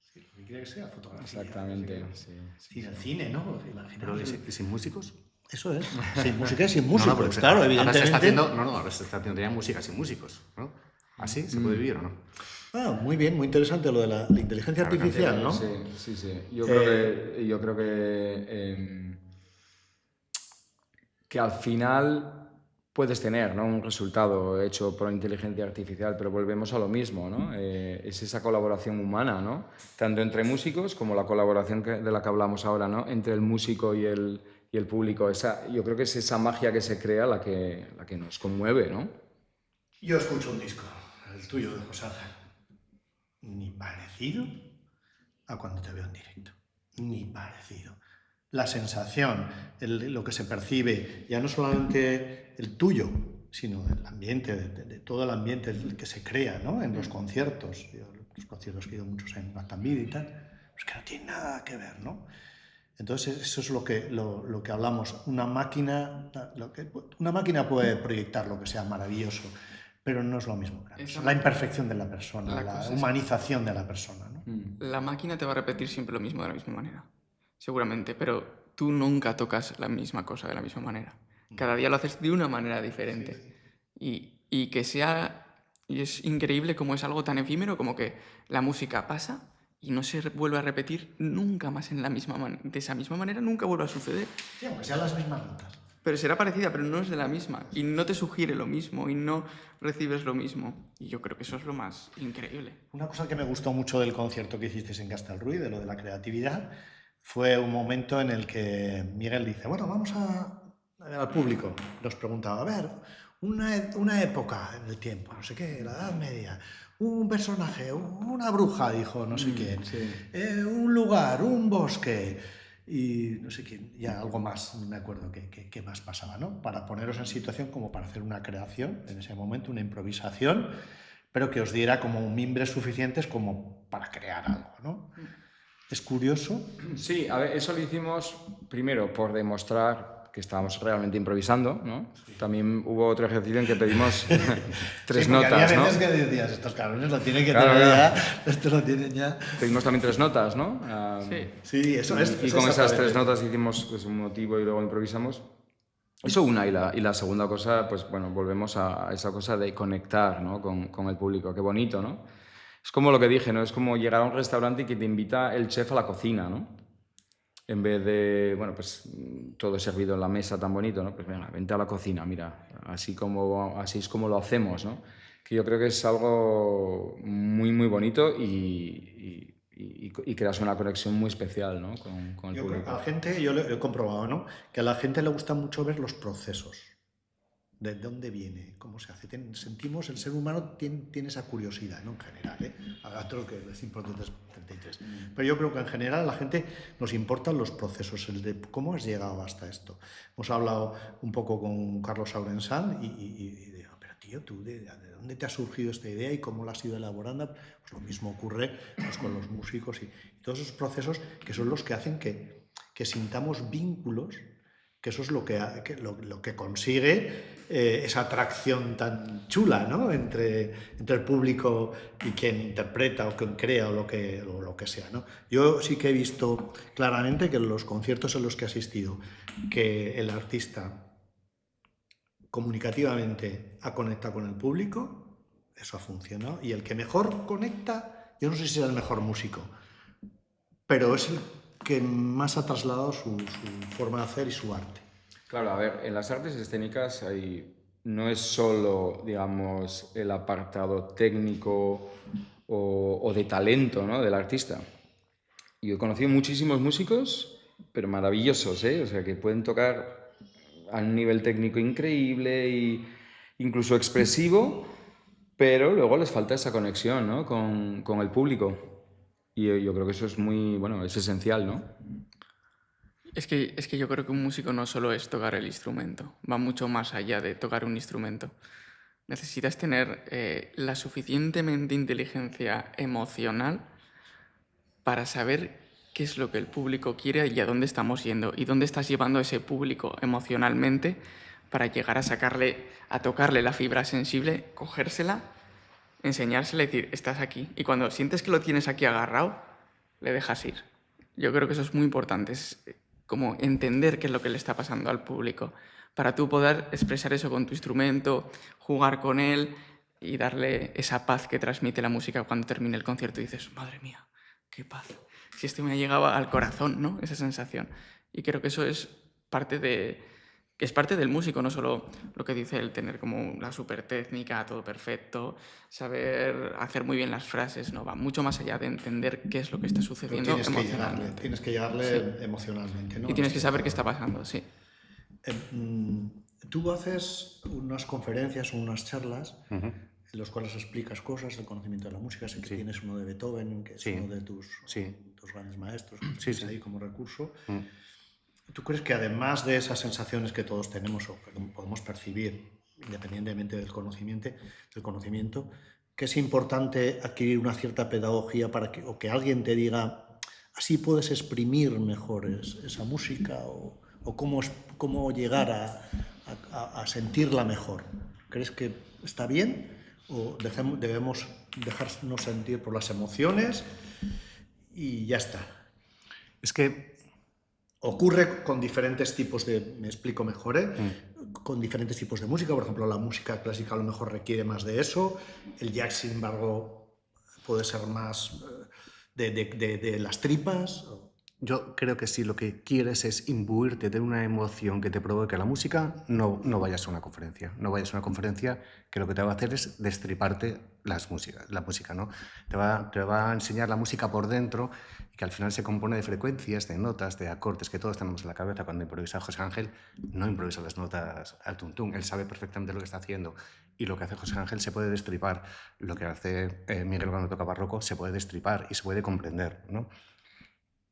Sí, lo que quiere que sea fotografía. Exactamente, sí. Sin el cine, ¿no? Pero ¿y sin músicos? Eso es. Sin música y sin músicos, claro, evidentemente. Ahora se está haciendo ya música sin músicos, ¿no? ¿Así se puede vivir o no? Muy bien, muy interesante lo de la inteligencia artificial, ¿no? Sí. Yo creo que al final puedes tener, ¿no? Un resultado hecho por inteligencia artificial, pero volvemos a lo mismo, ¿no? Es esa colaboración humana, ¿no? Tanto entre músicos como la colaboración de la que hablamos ahora, ¿no? Entre el músico y el público. Yo creo que es esa magia que se crea la que nos conmueve, ¿no? Yo escucho un disco, el tuyo de José Ángel, ni parecido a cuando te veo en directo, ni parecido. La sensación, lo que se percibe, ya no solamente el tuyo, sino del ambiente, de todo el ambiente que se crea, ¿no? En los conciertos. Los conciertos que he ido muchos en Gaztambide y tal, pues que no tiene nada que ver, ¿no? Entonces eso es lo que hablamos. Una máquina puede proyectar lo que sea maravilloso, pero no es lo mismo que la imperfección de la persona, la humanización de la persona, ¿no? La máquina te va a repetir siempre lo mismo de la misma manera, seguramente, pero tú nunca tocas la misma cosa de la misma manera. Cada día lo haces de una manera diferente. Y que sea... Y es increíble cómo es algo tan efímero como que la música pasa y no se vuelve a repetir nunca más de esa misma manera, nunca vuelve a suceder. Sí, aunque sean las mismas notas. Pero será parecida, pero no es de la misma. Y no te sugiere lo mismo y no recibes lo mismo. Y yo creo que eso es lo más increíble. Una cosa que me gustó mucho del concierto que hicisteis en Castelruy, de lo de la creatividad, fue un momento en el que Miguel dice, bueno, vamos al público. Nos preguntaba, a ver, una época en el tiempo, no sé qué, la Edad Media, un personaje, una bruja, dijo no sé quién, sí. Un lugar, un bosque... y no sé quién, ya algo más, no me acuerdo qué más pasaba, ¿no? Para poneros en situación como para hacer una creación, en ese momento, una improvisación, pero que os diera como mimbres suficientes como para crear algo, ¿no? Es curioso. Sí, a ver, eso lo hicimos primero por demostrar que estábamos realmente improvisando, ¿no? Sí. También hubo otro ejercicio en que pedimos 3 notas, había ¿no? veces que decías, estos cabrones lo tienen que tener ya, esto lo tienen ya. Pedimos también 3 notas, ¿no? Sí, eso es. Y con esas 3 notas hicimos pues, un motivo y luego improvisamos. Eso una, y la segunda cosa, pues bueno, volvemos a esa cosa de conectar, ¿no? con el público. Qué bonito, ¿no? Es como lo que dije, ¿no? Es como llegar a un restaurante y que te invita el chef a la cocina, ¿no? En vez de, bueno, pues todo servido en la mesa tan bonito, ¿no? Pues venga, vente a la cocina, mira, así es como lo hacemos, ¿no? Que yo creo que es algo muy, muy bonito y creas una conexión muy especial, ¿no? con el público. A la gente, yo lo he comprobado, ¿no? Que a la gente le gusta mucho ver los procesos. ¿De dónde viene? ¿Cómo se hace? Sentimos, el ser humano tiene esa curiosidad, ¿no? En general, ¿eh? A otro que les importa 33. Pero yo creo que en general a la gente nos importan los procesos, el de cómo has llegado hasta esto. Hemos hablado un poco con Carlos Aurensán y digo, pero tío, ¿tú de dónde te ha surgido esta idea y cómo la has ido elaborando? Pues lo mismo ocurre pues, con los músicos y todos esos procesos que son los que hacen que sintamos vínculos, que eso es lo que consigue esa atracción tan chula, ¿no? entre el público y quien interpreta o quien crea o lo que sea, ¿no? Yo sí que he visto claramente que en los conciertos en los que he asistido que el artista comunicativamente ha conectado con el público, eso ha funcionado, y el que mejor conecta, yo no sé si será el mejor músico, pero es el que más ha trasladado su forma de hacer y su arte. Claro, a ver, en las artes escénicas no es solo, digamos, el apartado técnico o de talento, ¿no? del artista. Yo he conocido muchísimos músicos, pero maravillosos, ¿eh? O sea, que pueden tocar a un nivel técnico increíble e incluso expresivo, pero luego les falta esa conexión, ¿no? con el público. Y yo creo que eso es es esencial, ¿no? Es que yo creo que un músico no solo es tocar el instrumento, va mucho más allá de tocar un instrumento. Necesitas tener la suficientemente inteligencia emocional para saber qué es lo que el público quiere y a dónde estamos yendo y dónde estás llevando a ese público emocionalmente para llegar a tocarle la fibra sensible, cogérsela, enseñársela y decir, estás aquí. Y cuando sientes que lo tienes aquí agarrado, le dejas ir. Yo creo que eso es muy importante, es como entender qué es lo que le está pasando al público, para tú poder expresar eso con tu instrumento, jugar con él y darle esa paz que transmite la música cuando termine el concierto y dices, madre mía, qué paz. Si esto me ha llegado al corazón, ¿no? Esa sensación. Y creo que eso es parte de es parte del músico, no solo lo que dice el tener como la super técnica, todo perfecto, saber hacer muy bien las frases, no, va mucho más allá de entender qué es lo que está sucediendo emocionalmente. Tienes que llegarle emocionalmente, ¿no? Y tienes que saber qué está pasando, sí. Tú haces unas conferencias o unas charlas en las cuales explicas cosas del conocimiento de la música. Sé que tienes uno de Beethoven, que es uno de tus grandes maestros, que tienes ahí como recurso. ¿Tú crees que además de esas sensaciones que todos tenemos o que podemos percibir independientemente del conocimiento, que es importante adquirir una cierta pedagogía para que, o que alguien te diga, así puedes exprimir mejor esa música o cómo llegar a sentirla mejor? ¿Crees que está bien o debemos dejarnos sentir por las emociones y ya está? Es que ocurre con diferentes tipos de, me explico mejor, con diferentes tipos de música. Por ejemplo, la música clásica a lo mejor requiere más de eso, el jazz, sin embargo, puede ser más de las tripas. Yo creo que si lo que quieres es imbuirte de una emoción que te provoque la música, no vayas a una conferencia. No vayas a una conferencia que lo que te va a hacer es destriparte la música, ¿no? Te va a enseñar la música por dentro, que al final se compone de frecuencias, de notas, de acordes, que todos tenemos en la cabeza. Cuando improvisa José Ángel, no improvisa las notas al tuntún. Él sabe perfectamente lo que está haciendo. Y lo que hace José Ángel se puede destripar. Lo que hace Miguel cuando toca barroco se puede destripar y se puede comprender, ¿no?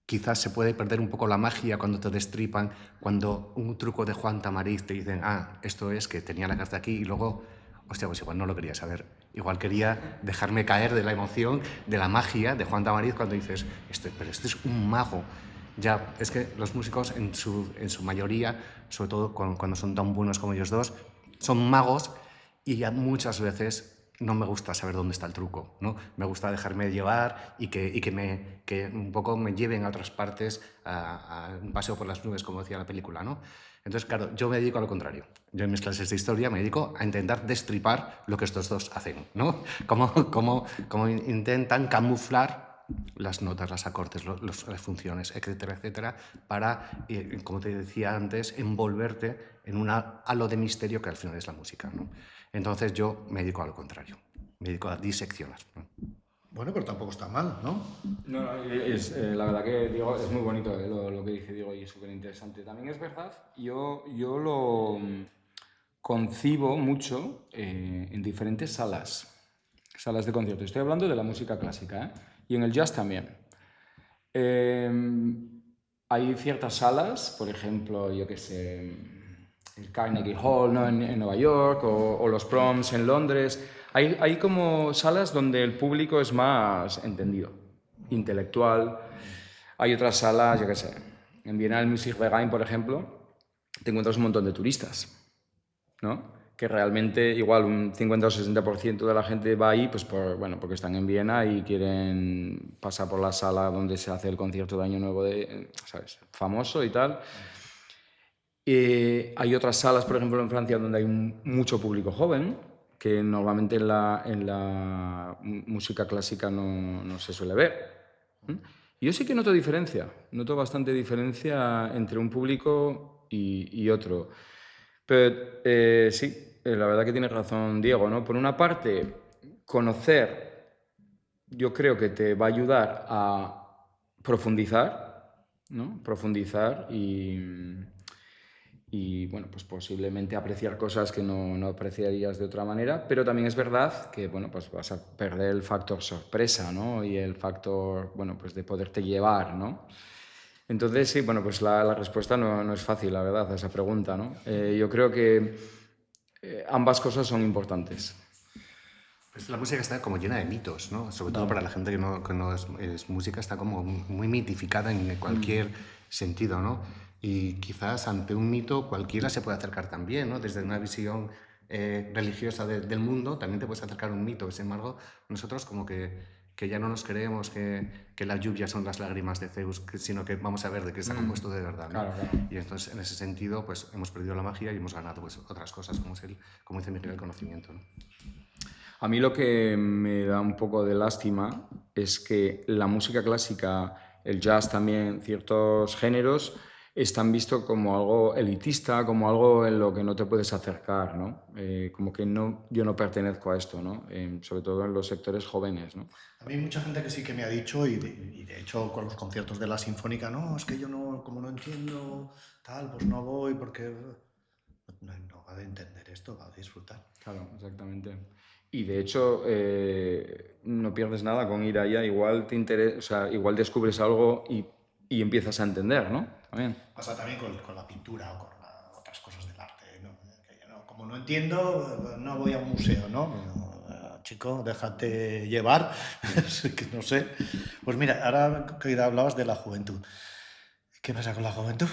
Quizás se puede perder un poco la magia cuando te destripan, cuando un truco de Juan Tamariz te dicen, esto es que tenía la carta aquí y luego, hostia, pues igual no lo quería saber. Igual quería dejarme caer de la emoción, de la magia de Juan Tamariz cuando dices, pero este es un mago. Ya, es que los músicos en su mayoría, sobre todo cuando son tan buenos como ellos dos, son magos y ya muchas veces no me gusta saber dónde está el truco, ¿no? Me gusta dejarme llevar y que un poco me lleven a otras partes, a un paseo por las nubes, como decía la película, ¿no? Entonces, claro, yo me dedico a lo contrario. Yo en mis clases de historia me dedico a intentar destripar lo que estos dos hacen, ¿no? Cómo intentan camuflar las notas, los acordes, las funciones, etcétera, etcétera, para, como te decía antes, envolverte en un halo de misterio que al final es la música, ¿no? Entonces yo me dedico a lo contrario, me dedico a diseccionar, ¿no? Bueno, pero tampoco está mal, ¿no? No, la verdad que Diego, es muy bonito lo que dice Diego y es súper interesante. También es verdad, yo lo concibo mucho en diferentes salas de concierto. Estoy hablando de la música clásica, y en el jazz también. Hay ciertas salas, por ejemplo, yo qué sé, el Carnegie Hall, ¿no? en Nueva York o los Proms en Londres. Hay como salas donde el público es más entendido, intelectual. Hay otras salas, yo qué sé, en Bienal Musikverein, por ejemplo, te encuentras un montón de turistas, ¿no? Que realmente igual un 50 o 60% de la gente va ahí pues porque están en Viena y quieren pasar por la sala donde se hace el concierto de Año Nuevo ¿sabes? Famoso y tal. Hay otras salas, por ejemplo, en Francia donde hay mucho público joven, que normalmente en la música clásica no se suele ver. Yo sí que noto bastante diferencia entre un público y otro. Pero sí, la verdad que tienes razón, Diego, ¿no? Por una parte, conocer, yo creo que te va a ayudar a profundizar, ¿no? Profundizar y bueno, pues posiblemente apreciar cosas que no apreciarías de otra manera, pero también es verdad que, bueno, pues vas a perder el factor sorpresa, ¿no? Y el factor, bueno, pues de poderte llevar, ¿no? Entonces, sí, bueno, pues la respuesta no es fácil, la verdad, a esa pregunta, ¿no? Yo creo que ambas cosas son importantes. Pues la música está como llena de mitos, ¿no? Sobre todo para la gente que no es música, está como muy mitificada en cualquier sentido, ¿no? Y quizás ante un mito cualquiera se puede acercar también, ¿no? Desde una visión religiosa del mundo también te puedes acercar a un mito. Sin embargo, nosotros como que ya no nos creemos que la lluvia son las lágrimas de Zeus, sino que vamos a ver de qué está compuesto de verdad, ¿no? Claro. Y entonces, en ese sentido, pues hemos perdido la magia y hemos ganado pues, otras cosas, como dice Miguel, el conocimiento, ¿no? A mí lo que me da un poco de lástima es que la música clásica, el jazz también, ciertos géneros, están vistos como algo elitista, como algo en lo que no te puedes acercar, ¿no? Como que yo no pertenezco a esto, ¿no? Sobre todo en los sectores jóvenes, ¿no? A mí hay mucha gente que sí que me ha dicho, y de hecho con los conciertos de la Sinfónica, no, es que yo no, como no entiendo tal, pues no voy porque no va a entender esto, va a disfrutar. Claro, exactamente. Y de hecho, no pierdes nada con ir allá, igual te interesa, o sea, igual descubres algo y empiezas a entender, ¿no? También. Pasa también con la pintura o con otras cosas del arte, ¿no? Que yo como no entiendo, no voy a un museo, ¿no? Chico, déjate llevar, que no sé. Pues mira, ahora que hablabas de la juventud. ¿Qué pasa con la juventud?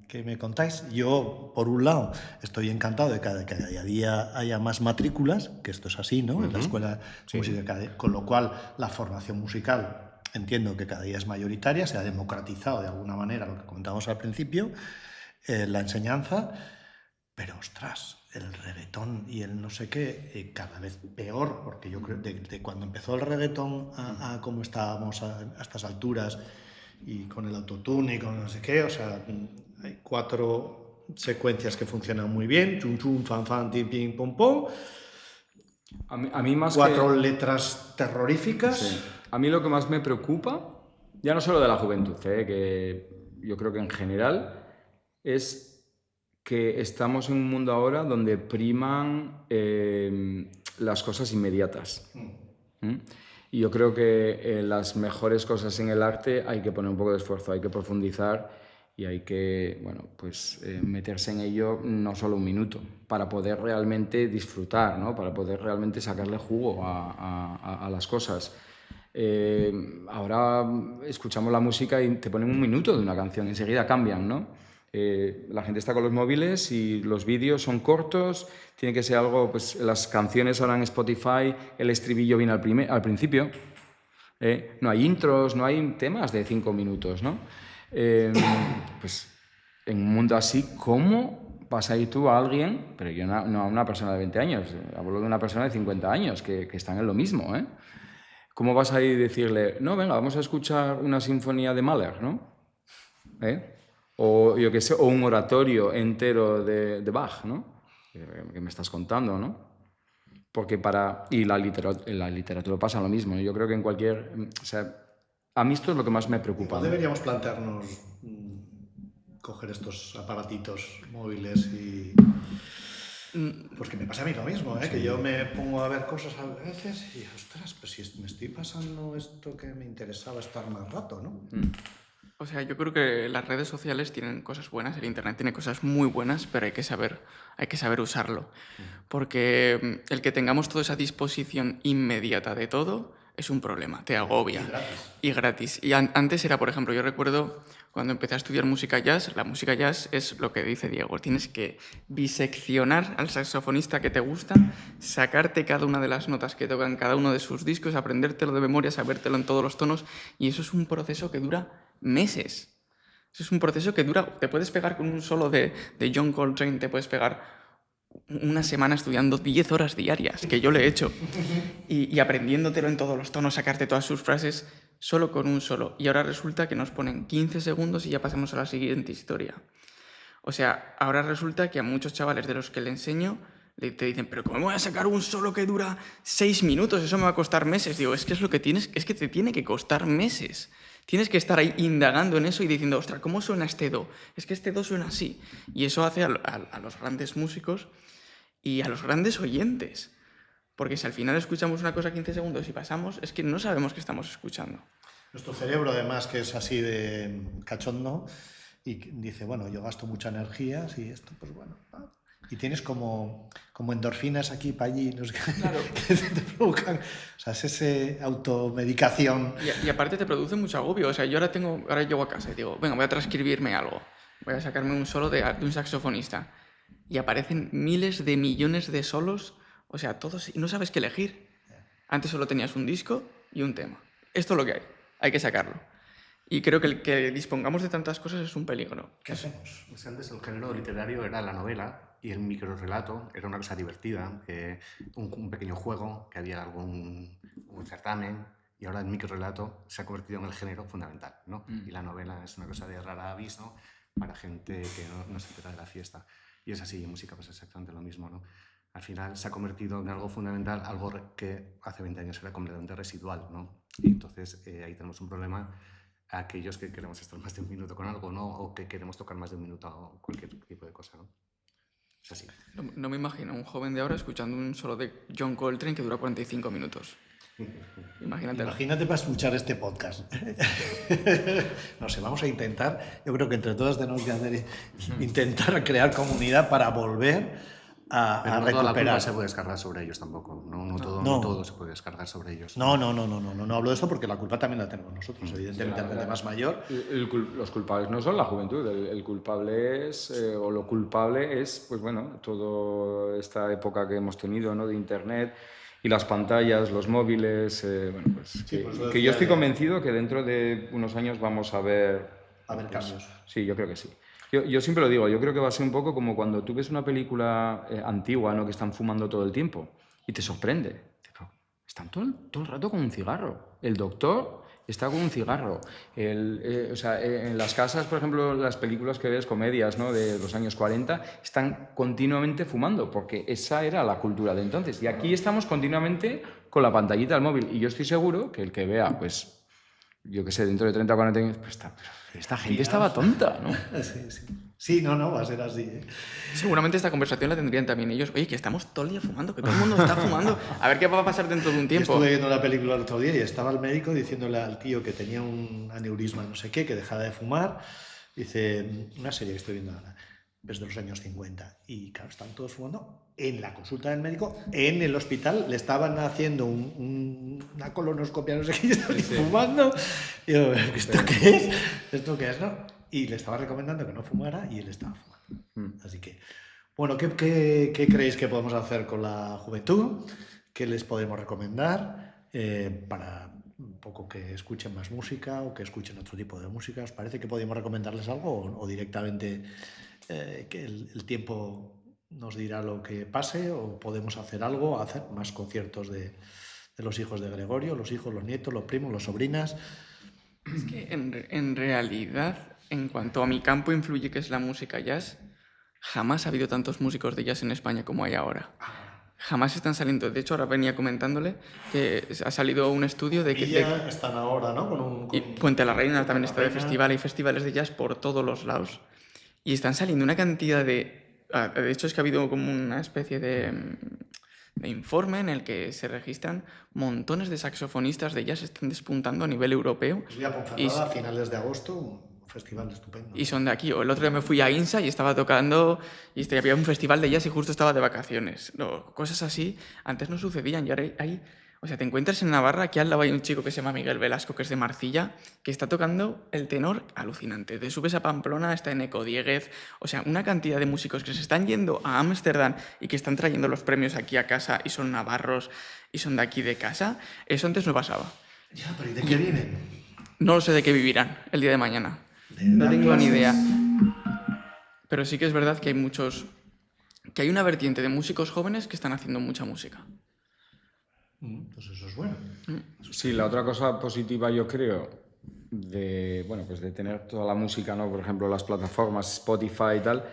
¿Qué me contáis? Yo, por un lado, estoy encantado de que cada día haya más matrículas, que esto es así, ¿no? En la escuela de música, con lo cual la formación musical entiendo que cada día es mayoritaria, se ha democratizado de alguna manera, lo que comentábamos al principio, la enseñanza, pero ostras, el reggaetón y el no sé qué, cada vez peor, porque yo creo de cuando empezó el reggaetón a cómo estábamos a estas alturas, y con el autotune y con no sé qué, o sea, hay 4 secuencias que funcionan muy bien, chum chum, fan fan, tim pim pom pom, A mí más 4 letras terroríficas. Sí. A mí lo que más me preocupa, ya no solo de la juventud, que yo creo que en general, es que estamos en un mundo ahora donde priman las cosas inmediatas. ¿Mm? Y yo creo que las mejores cosas en el arte hay que poner un poco de esfuerzo, hay que profundizar y hay que, bueno, pues, meterse en ello no solo un minuto, para poder realmente disfrutar, ¿no? Para poder realmente sacarle jugo a las cosas. Ahora escuchamos la música y te ponen un minuto de una canción, enseguida cambian, ¿no? La gente está con los móviles y los vídeos son cortos, tiene que ser algo, pues las canciones ahora en Spotify, el estribillo viene al principio, no hay intros, no hay temas de 5 minutos, ¿no? Pues en un mundo así, ¿cómo vas a ir tú a alguien, pero yo no a una persona de 20 años, hablo de una persona de 50 años que están en lo mismo, ¿eh? ¿Cómo vas a ir y decirle, no, venga, vamos a escuchar una sinfonía de Mahler, ¿no? O yo qué sé, o un oratorio entero de Bach, ¿no? Que me estás contando, ¿no? Porque en la literatura pasa lo mismo. Yo creo que en cualquier... O sea, a mí esto es lo que más me preocupa. Igual deberíamos plantearnos coger estos aparatitos móviles y... Porque me pasa a mí lo mismo, ¿eh? Sí. Que yo me pongo a ver cosas a veces y, ostras, pues si me estoy pasando esto que me interesaba estar más rato, ¿no? O sea, yo creo que las redes sociales tienen cosas buenas, el Internet tiene cosas muy buenas, pero hay que saber usarlo. Porque el que tengamos toda esa disposición inmediata de todo es un problema, te agobia. Y gratis. Y antes era, por ejemplo, yo recuerdo cuando empecé a estudiar música jazz, la música jazz es lo que dice Diego, tienes que diseccionar al saxofonista que te gusta, sacarte cada una de las notas que tocan cada uno de sus discos, aprendértelo de memoria, sabértelo en todos los tonos, y eso es un proceso que dura meses. Eso es un proceso que dura, te puedes pegar con un solo de John Coltrane, te puedes pegar una semana estudiando 10 horas diarias, que yo le he hecho, y aprendiéndotelo en todos los tonos, sacarte todas sus frases solo con un solo. Y ahora resulta que nos ponen 15 segundos y ya pasamos a la siguiente historia. O sea, ahora resulta que a muchos chavales de los que le enseño te dicen, pero ¿cómo voy a sacar un solo que dura 6 minutos? Eso me va a costar meses. Digo, es que es lo que tienes, es que te tiene que costar meses. Tienes que estar ahí indagando en eso y diciendo, ostras, ¿cómo suena este do? Es que este do suena así. Y eso hace a los grandes músicos y a los grandes oyentes. Porque si al final escuchamos una cosa 15 segundos y pasamos, es que no sabemos qué estamos escuchando. Nuestro cerebro, además, que es así de cachondo, y dice, bueno, yo gasto mucha energía, y esto, pues bueno. Y tienes como endorfinas aquí para allí, no sé qué, claro. Que te provocan. O sea, es esa automedicación. Y aparte te produce mucho agobio. O sea, yo ahora llego a casa y digo, venga, voy a transcribirme algo. Voy a sacarme un solo de un saxofonista. Y aparecen miles de millones de solos, o sea, todos, y no sabes qué elegir. Antes solo tenías un disco y un tema. Esto es lo que hay que sacarlo. Y creo que el que dispongamos de tantas cosas es un peligro. ¿Qué hacemos? Pues antes el género literario era la novela y el microrrelato era una cosa divertida, un pequeño juego, que había un certamen y ahora el microrelato se ha convertido en el género fundamental, ¿no? Y la novela es una cosa de rara avis, ¿no? Para gente que no se entera de la fiesta. Y es así, en música pasa exactamente lo mismo, ¿no? Al final se ha convertido en algo fundamental, algo que hace 20 años era completamente residual, ¿no? Y entonces ahí tenemos un problema a aquellos que queremos estar más de un minuto con algo, ¿no? O que queremos tocar más de un minuto o cualquier tipo de cosa, ¿no? Es así. No me imagino un joven de ahora escuchando un solo de John Coltrane que dura 45 minutos. Imagínate para escuchar este podcast. No sé, vamos a intentar, yo creo que entre todos tenemos que hacer, intentar crear comunidad para volver a Pero no recuperar. toda la culpa se puede descargar sobre ellos tampoco, no todo se puede descargar sobre ellos. No hablo de eso porque la culpa también la tenemos nosotros, evidentemente, la gente más mayor. Los culpables no son la juventud, el culpable es, o lo culpable es, pues bueno, toda esta época que hemos tenido, ¿no? De Internet y las pantallas, los móviles, bueno, pues Sí, que yo estoy convencido que dentro de unos años vamos a ver... cambios. Sí, yo creo que sí. Yo siempre lo digo, yo creo que va a ser un poco como cuando tú ves una película antigua, ¿no? Que están fumando todo el tiempo y te sorprende. Están todo el rato con un cigarro. El doctor está con un cigarro. O sea, en las casas, por ejemplo, las películas que ves, comedias, ¿no? De los años 40, están continuamente fumando, porque esa era la cultura de entonces. Y aquí estamos continuamente con la pantallita del móvil. Y yo estoy seguro que el que vea, pues, yo qué sé, dentro de 30 o 40 años, pues esta gente estaba tonta, ¿no? Sí, no, va a ser así. Seguramente esta conversación la tendrían también ellos. Oye, que estamos todo el día fumando, que todo el mundo está fumando. A ver qué va a pasar dentro de un tiempo. Estuve viendo la película el otro día y estaba el médico diciéndole al tío que tenía un aneurisma, no sé qué, que dejara de fumar. Dice, una serie que estoy viendo ahora, desde los años 50. Y claro, están todos fumando en la consulta del médico, en el hospital. Le estaban haciendo una colonoscopia, no sé qué, y estaban fumando. Y yo, ¿esto qué es? ¿Esto qué es, no? Y le estaba recomendando que no fumara y él estaba fumando. Así que, bueno, ¿qué creéis que podemos hacer con la juventud? ¿Qué les podemos recomendar para un poco que escuchen más música o que escuchen otro tipo de música? ¿Os parece que podemos recomendarles algo o directamente que el tiempo nos dirá lo que pase o podemos hacer algo, hacer más conciertos de los hijos de Gregorio, los hijos, los nietos, los primos, los sobrinas? Es que en realidad, en cuanto a mi campo influye, que es la música jazz, jamás ha habido tantos músicos de jazz en España como hay ahora. Jamás están saliendo. De hecho, ahora venía comentándole que ha salido un estudio de que... están ahora, ¿no? Y Puente la Reina también está de festival. Hay festivales de jazz por todos los lados. Y están saliendo una cantidad de... De hecho, es que ha habido como una especie de informe en el que se registran montones de saxofonistas de jazz, están despuntando a nivel europeo. Pues ya Ponferrada, a finales de agosto, un festival estupendo. Y son de aquí. O el otro día me fui a INSA y estaba tocando, y había un festival de jazz y justo estaba de vacaciones. No, cosas así antes no sucedían y ahora hay... O sea, te encuentras en Navarra, aquí al lado hay un chico que se llama Miguel Velasco, que es de Marcilla, que está tocando el tenor alucinante. Te subes a Pamplona, está en Eco Dieguez. O sea, una cantidad de músicos que se están yendo a Ámsterdam y que están trayendo los premios aquí a casa y son navarros y son de aquí de casa. Eso antes no pasaba. Ya, pero ¿y de qué viven? No lo sé de qué vivirán el día de mañana. No tengo ni idea. Pero sí que es verdad que hay una vertiente de músicos jóvenes que están haciendo mucha música. Pues eso es bueno. Sí, la otra cosa positiva yo creo pues de tener toda la música, ¿no? Por ejemplo, las plataformas Spotify y tal,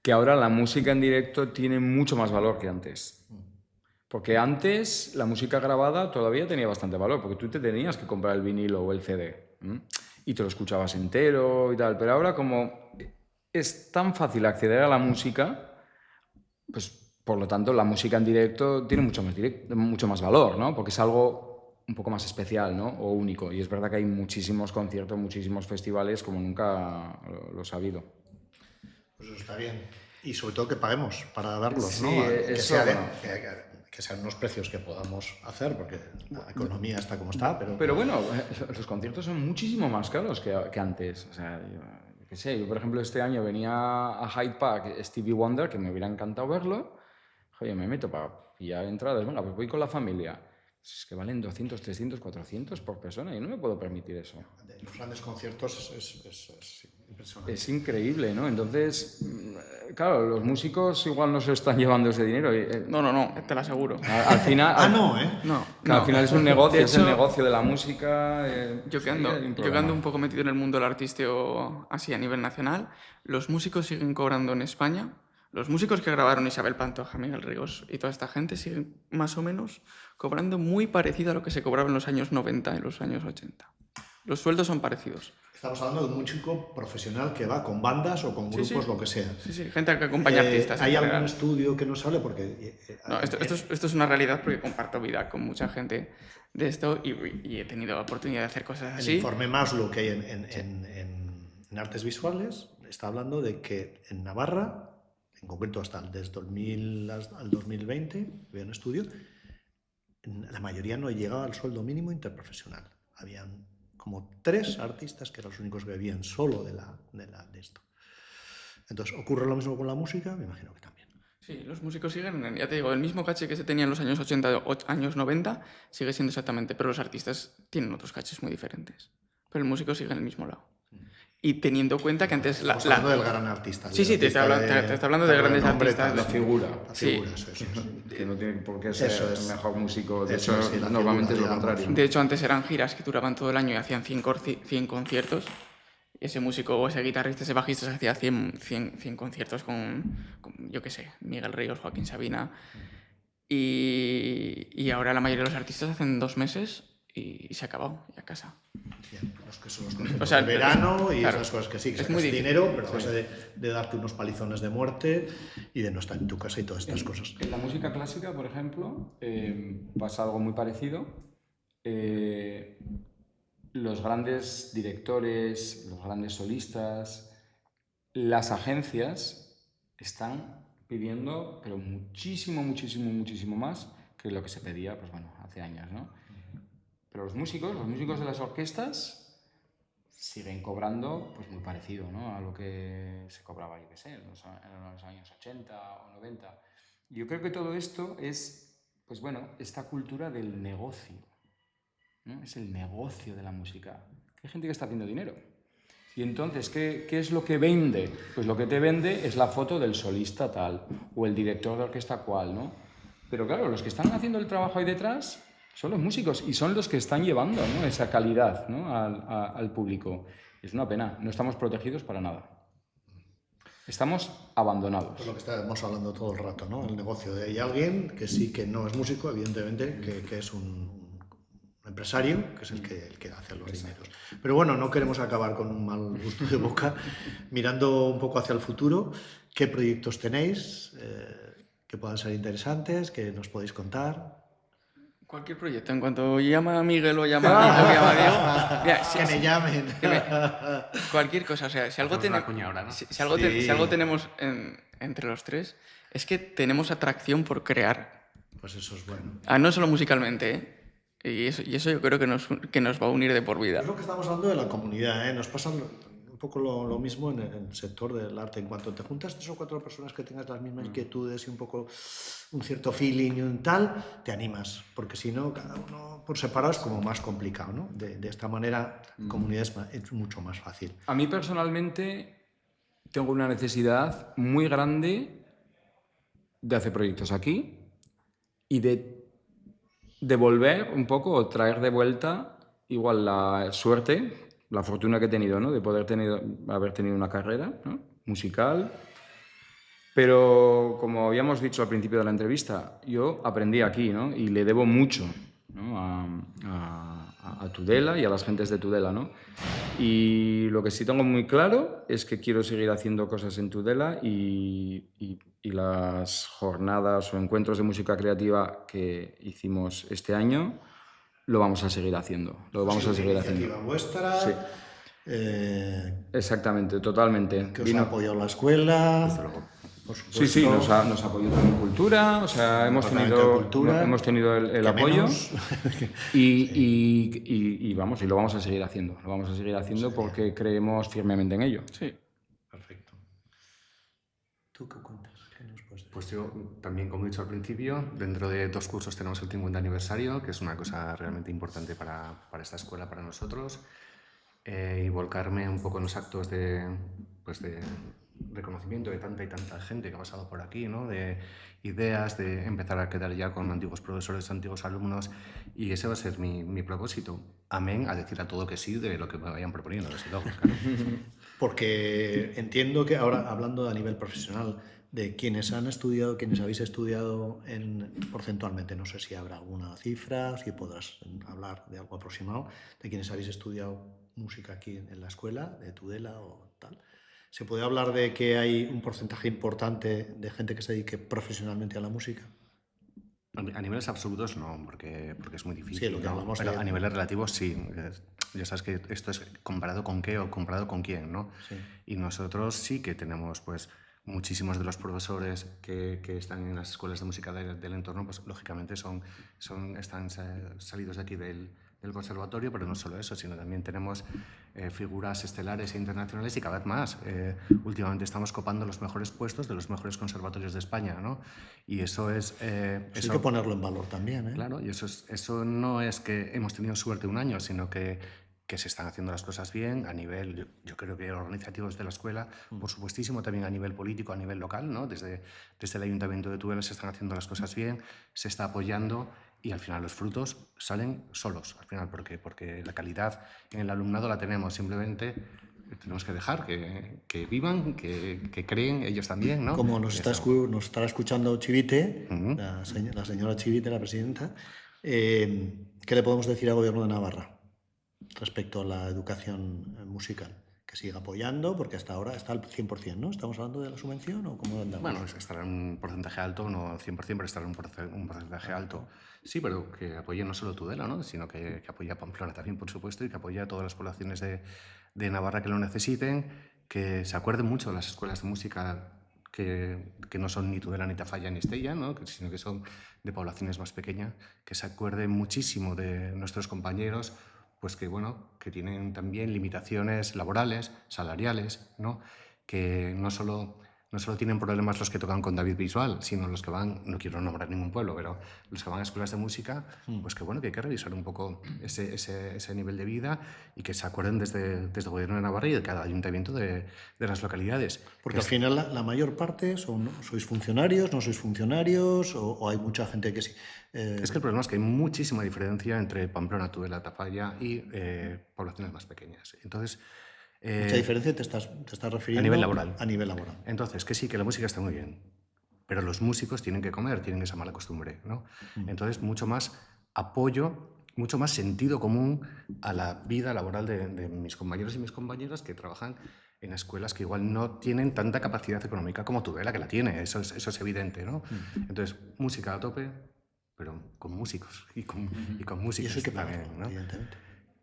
que ahora la música en directo tiene mucho más valor que antes. Porque antes la música grabada todavía tenía bastante valor, porque tú te tenías que comprar el vinilo o el CD y te lo escuchabas entero y tal. Pero ahora como es tan fácil acceder a la música, pues por lo tanto la música en directo tiene mucho más valor, ¿no? Porque es algo un poco más especial, ¿no? O único. Y es verdad que hay muchísimos conciertos, muchísimos festivales como nunca los ha habido. Pues eso está bien. Y sobre todo que paguemos para verlos, Sí, ¿no? eso, Que sean unos precios que podamos hacer, porque la economía está como está, Pero bueno, los conciertos son muchísimo más caros que antes. O sea, yo qué sé, yo por ejemplo este año venía a Hyde Park Stevie Wonder, que me hubiera encantado verlo. Oye, me meto para pillar entradas, venga, pues voy con la familia. Es que valen 200, 300, 400 por persona y no me puedo permitir eso. Los grandes conciertos es impresionante. Es increíble, ¿no? Entonces, claro, los músicos igual no se están llevando ese dinero. No, te lo aseguro. Al final... No. Al final es un negocio, De es el hecho, negocio de la música. Yo que ando un poco metido en el mundo del artisteo así a nivel nacional, los músicos siguen cobrando en España. Los músicos que grabaron Isabel Pantoja, Miguel Ríos y toda esta gente siguen más o menos cobrando muy parecido a lo que se cobraba en los años 90 y los años 80. Los sueldos son parecidos. Estamos hablando de un músico profesional que va con bandas o con grupos, Sí. lo que sea. Sí, gente que acompaña artistas. ¿Hay en algún general. estudio que nos hable? Porque No, esto es una realidad porque comparto vida con mucha gente de esto y he tenido la oportunidad de hacer cosas el así. informe Maslow que hay en artes visuales está hablando de que en Navarra, en concreto hasta desde 2000 al 2020, había un estudio, la mayoría no llegaba al sueldo mínimo interprofesional. Habían como 3 artistas que eran los únicos que vivían solo de esto. Entonces, ¿ocurre lo mismo con la música? Me imagino que también. Sí, los músicos siguen, ya te digo, el mismo caché que se tenía en los años 80 o años 90 sigue siendo exactamente, pero los artistas tienen otros cachés muy diferentes. Pero el músico sigue en el mismo lado. Y teniendo en cuenta que antes... Estamos hablando del gran artista. Sí, te está hablando de grandes artistas. La figura. La Sí. figura, eso. Que no tiene por qué ser Eso es. el mejor músico. De Eso hecho, es, sí, la normalmente figura, es lo contrario. De hecho, antes eran giras que duraban todo el año y hacían 100 conciertos. Ese músico o ese guitarrista, ese bajista se hacía 100 conciertos con, yo qué sé, Miguel Ríos, Joaquín Sabina. Y ahora la mayoría de los artistas hacen 2 meses y se ha acabado, y a casa. Bien, los que son los conciertos O sea, de verano y claro, esas cosas que sí, que es sacas muy difícil. dinero, pero a base de darte unos palizones de muerte y de no estar en tu casa y todas estas cosas. En la música clásica, por ejemplo, pasa algo muy parecido. Los grandes directores, los grandes solistas, las agencias están pidiendo, pero muchísimo más que lo que se pedía, pues bueno, hace años, ¿no? Pero los músicos de las orquestas siguen cobrando pues muy parecido, ¿no? A lo que se cobraba, yo qué sé, en los años 80 o 90. Yo creo que todo esto es, pues bueno, esta cultura del negocio, ¿no? Es el negocio de la música. Hay gente que está haciendo dinero. Y entonces, ¿qué es lo que vende? Pues lo que te vende es la foto del solista tal, o el director de orquesta cual, ¿no? Pero claro, los que están haciendo el trabajo ahí detrás son los músicos y son los que están llevando, ¿no?, esa calidad, ¿no?, al público. Es una pena, no estamos protegidos para nada. Estamos abandonados. Pues lo que estamos hablando todo el rato, ¿no? El negocio. Hay alguien que sí que no es músico, evidentemente, que es un empresario, que es el que hace los dineros. Pero bueno, no queremos acabar con un mal gusto de boca. Mirando un poco hacia el futuro, ¿qué proyectos tenéis que puedan ser interesantes, que nos podéis contar? Cualquier proyecto, en cuanto llama a Miguel o llama a Nico o llama a Diego, mira, Que me llamen. cualquier cosa, o sea, si algo, Hacemos una cuña ahora, ¿no? si algo tenemos entre los tres, es que tenemos atracción por crear. Pues eso es bueno. No solo musicalmente, ¿eh? Y eso yo creo que nos va a unir de por vida. Es lo que estamos hablando de la comunidad, ¿eh? Nos pasa un poco lo mismo en el sector del arte. En cuanto te juntas 3 o 4 personas que tengas las mismas inquietudes y un poco un cierto feeling y un tal, te animas. Porque si no, cada uno por separado es como más complicado, ¿no? De esta manera, comunidad es mucho más fácil. A mí personalmente tengo una necesidad muy grande de hacer proyectos aquí y de devolver un poco o traer de vuelta igual la suerte, la fortuna que he tenido, ¿no?, de poder haber tenido una carrera, ¿no?, musical. Pero como habíamos dicho al principio de la entrevista, yo aprendí aquí, ¿no?, y le debo mucho, ¿no?, a Tudela y a las gentes de Tudela, ¿no? Y lo que sí tengo muy claro es que quiero seguir haciendo cosas en Tudela y las jornadas o encuentros de música creativa que hicimos este año lo vamos a seguir haciendo. Lo vamos a seguir haciendo. Iniciativa vuestra. Sí. Exactamente, totalmente. Que os ha apoyado la escuela. Por supuesto. Sí, nos apoyó también Cultura, o sea, hemos tenido el apoyo y vamos, y lo vamos a seguir haciendo. Lo vamos a seguir haciendo porque creemos firmemente en ello. Sí. Perfecto. ¿Tú qué cuentas? ¿Qué nos puedes decir? Pues yo también, como he dicho al principio, dentro de 2 cursos tenemos el 50 aniversario, que es una cosa realmente importante para esta escuela, para nosotros, y volcarme un poco en los actos pues de reconocimiento de tanta y tanta gente que ha pasado por aquí, ¿no? De ideas, de empezar a quedar ya con antiguos profesores, antiguos alumnos, y ese va a ser mi propósito. Amén, a decir a todo que sí de lo que me vayan proponiendo, desde luego, claro. Porque entiendo que ahora, hablando a nivel profesional, de quienes han estudiado, quienes habéis estudiado porcentualmente, no sé si habrá alguna cifra, si podrás hablar de algo aproximado, de quienes habéis estudiado música aquí en la escuela, de Tudela o tal. ¿Se puede hablar de que hay un porcentaje importante de gente que se dedique profesionalmente a la música? A niveles absolutos no, porque es muy Sí, difícil, lo que ¿no? hablamos Pero de... a niveles relativos sí. Ya sabes que esto es comparado con qué o comparado con quién, ¿no? Sí. Y nosotros sí que tenemos, pues, muchísimos de los profesores que están en las escuelas de música del entorno, pues, lógicamente están salidos de aquí del conservatorio, pero no solo eso, sino también tenemos figuras estelares e internacionales y cada vez más. Últimamente estamos copando los mejores puestos de los mejores conservatorios de España, ¿no? Y eso es... Eso hay que ponerlo en valor también, ¿eh? Claro, y eso no es que hemos tenido suerte un año, sino que se están haciendo las cosas bien a nivel, yo creo que organizativo desde la escuela, por supuestísimo también a nivel político, a nivel local, ¿no? Desde el Ayuntamiento de Tudela se están haciendo las cosas bien, se está apoyando y al final los frutos salen solos, al final, porque la calidad en el alumnado la tenemos, simplemente tenemos que dejar que vivan, que creen ellos también, ¿no? Como nos estará escuchando Chivite, Ujú. la señora Chivite, la presidenta, ¿qué le podemos decir al Gobierno de Navarra respecto a la educación musical? Que siga apoyando, porque hasta ahora está al 100%, ¿no? ¿Estamos hablando de la subvención o cómo andamos? Bueno, estará en un porcentaje alto, no al 100%, pero estará en un porcentaje alto. Sí, pero que apoye no solo Tudela, ¿no? Sino que apoye a Pamplona también, por supuesto, y que apoye a todas las poblaciones de Navarra que lo necesiten, que se acuerden mucho de las escuelas de música que no son ni Tudela, ni Tafalla, ni Estella, ¿no? Sino que son de poblaciones más pequeñas, que se acuerden muchísimo de nuestros compañeros, pues que, bueno, que tienen también limitaciones laborales, salariales, ¿no? Que no solo tienen problemas los que tocan con David Bisbal, sino los que van, no quiero nombrar ningún pueblo, pero los que van a escuelas de música, pues que bueno, que hay que revisar un poco ese nivel de vida y que se acuerden desde el Gobierno de Navarra y de cada ayuntamiento de las localidades. Porque al final la mayor parte sois funcionarios, no sois funcionarios, o hay mucha gente que sí. Es que el problema es que hay muchísima diferencia entre Pamplona, Tudela, Tafalla y poblaciones más pequeñas. Entonces, Mucha diferencia te estás refiriendo a nivel laboral. A nivel laboral. Entonces, que sí, que la música está muy bien, pero los músicos tienen que comer, tienen esa mala costumbre, ¿no? Entonces, mucho más apoyo, mucho más sentido común a la vida laboral de mis compañeros y mis compañeras que trabajan en escuelas que igual no tienen tanta capacidad económica como Tudela, que la tiene, eso es evidente, ¿no? Entonces, música a tope, pero con músicos y con Y músicas eso hay que también, pagarlo, ¿no? evidentemente.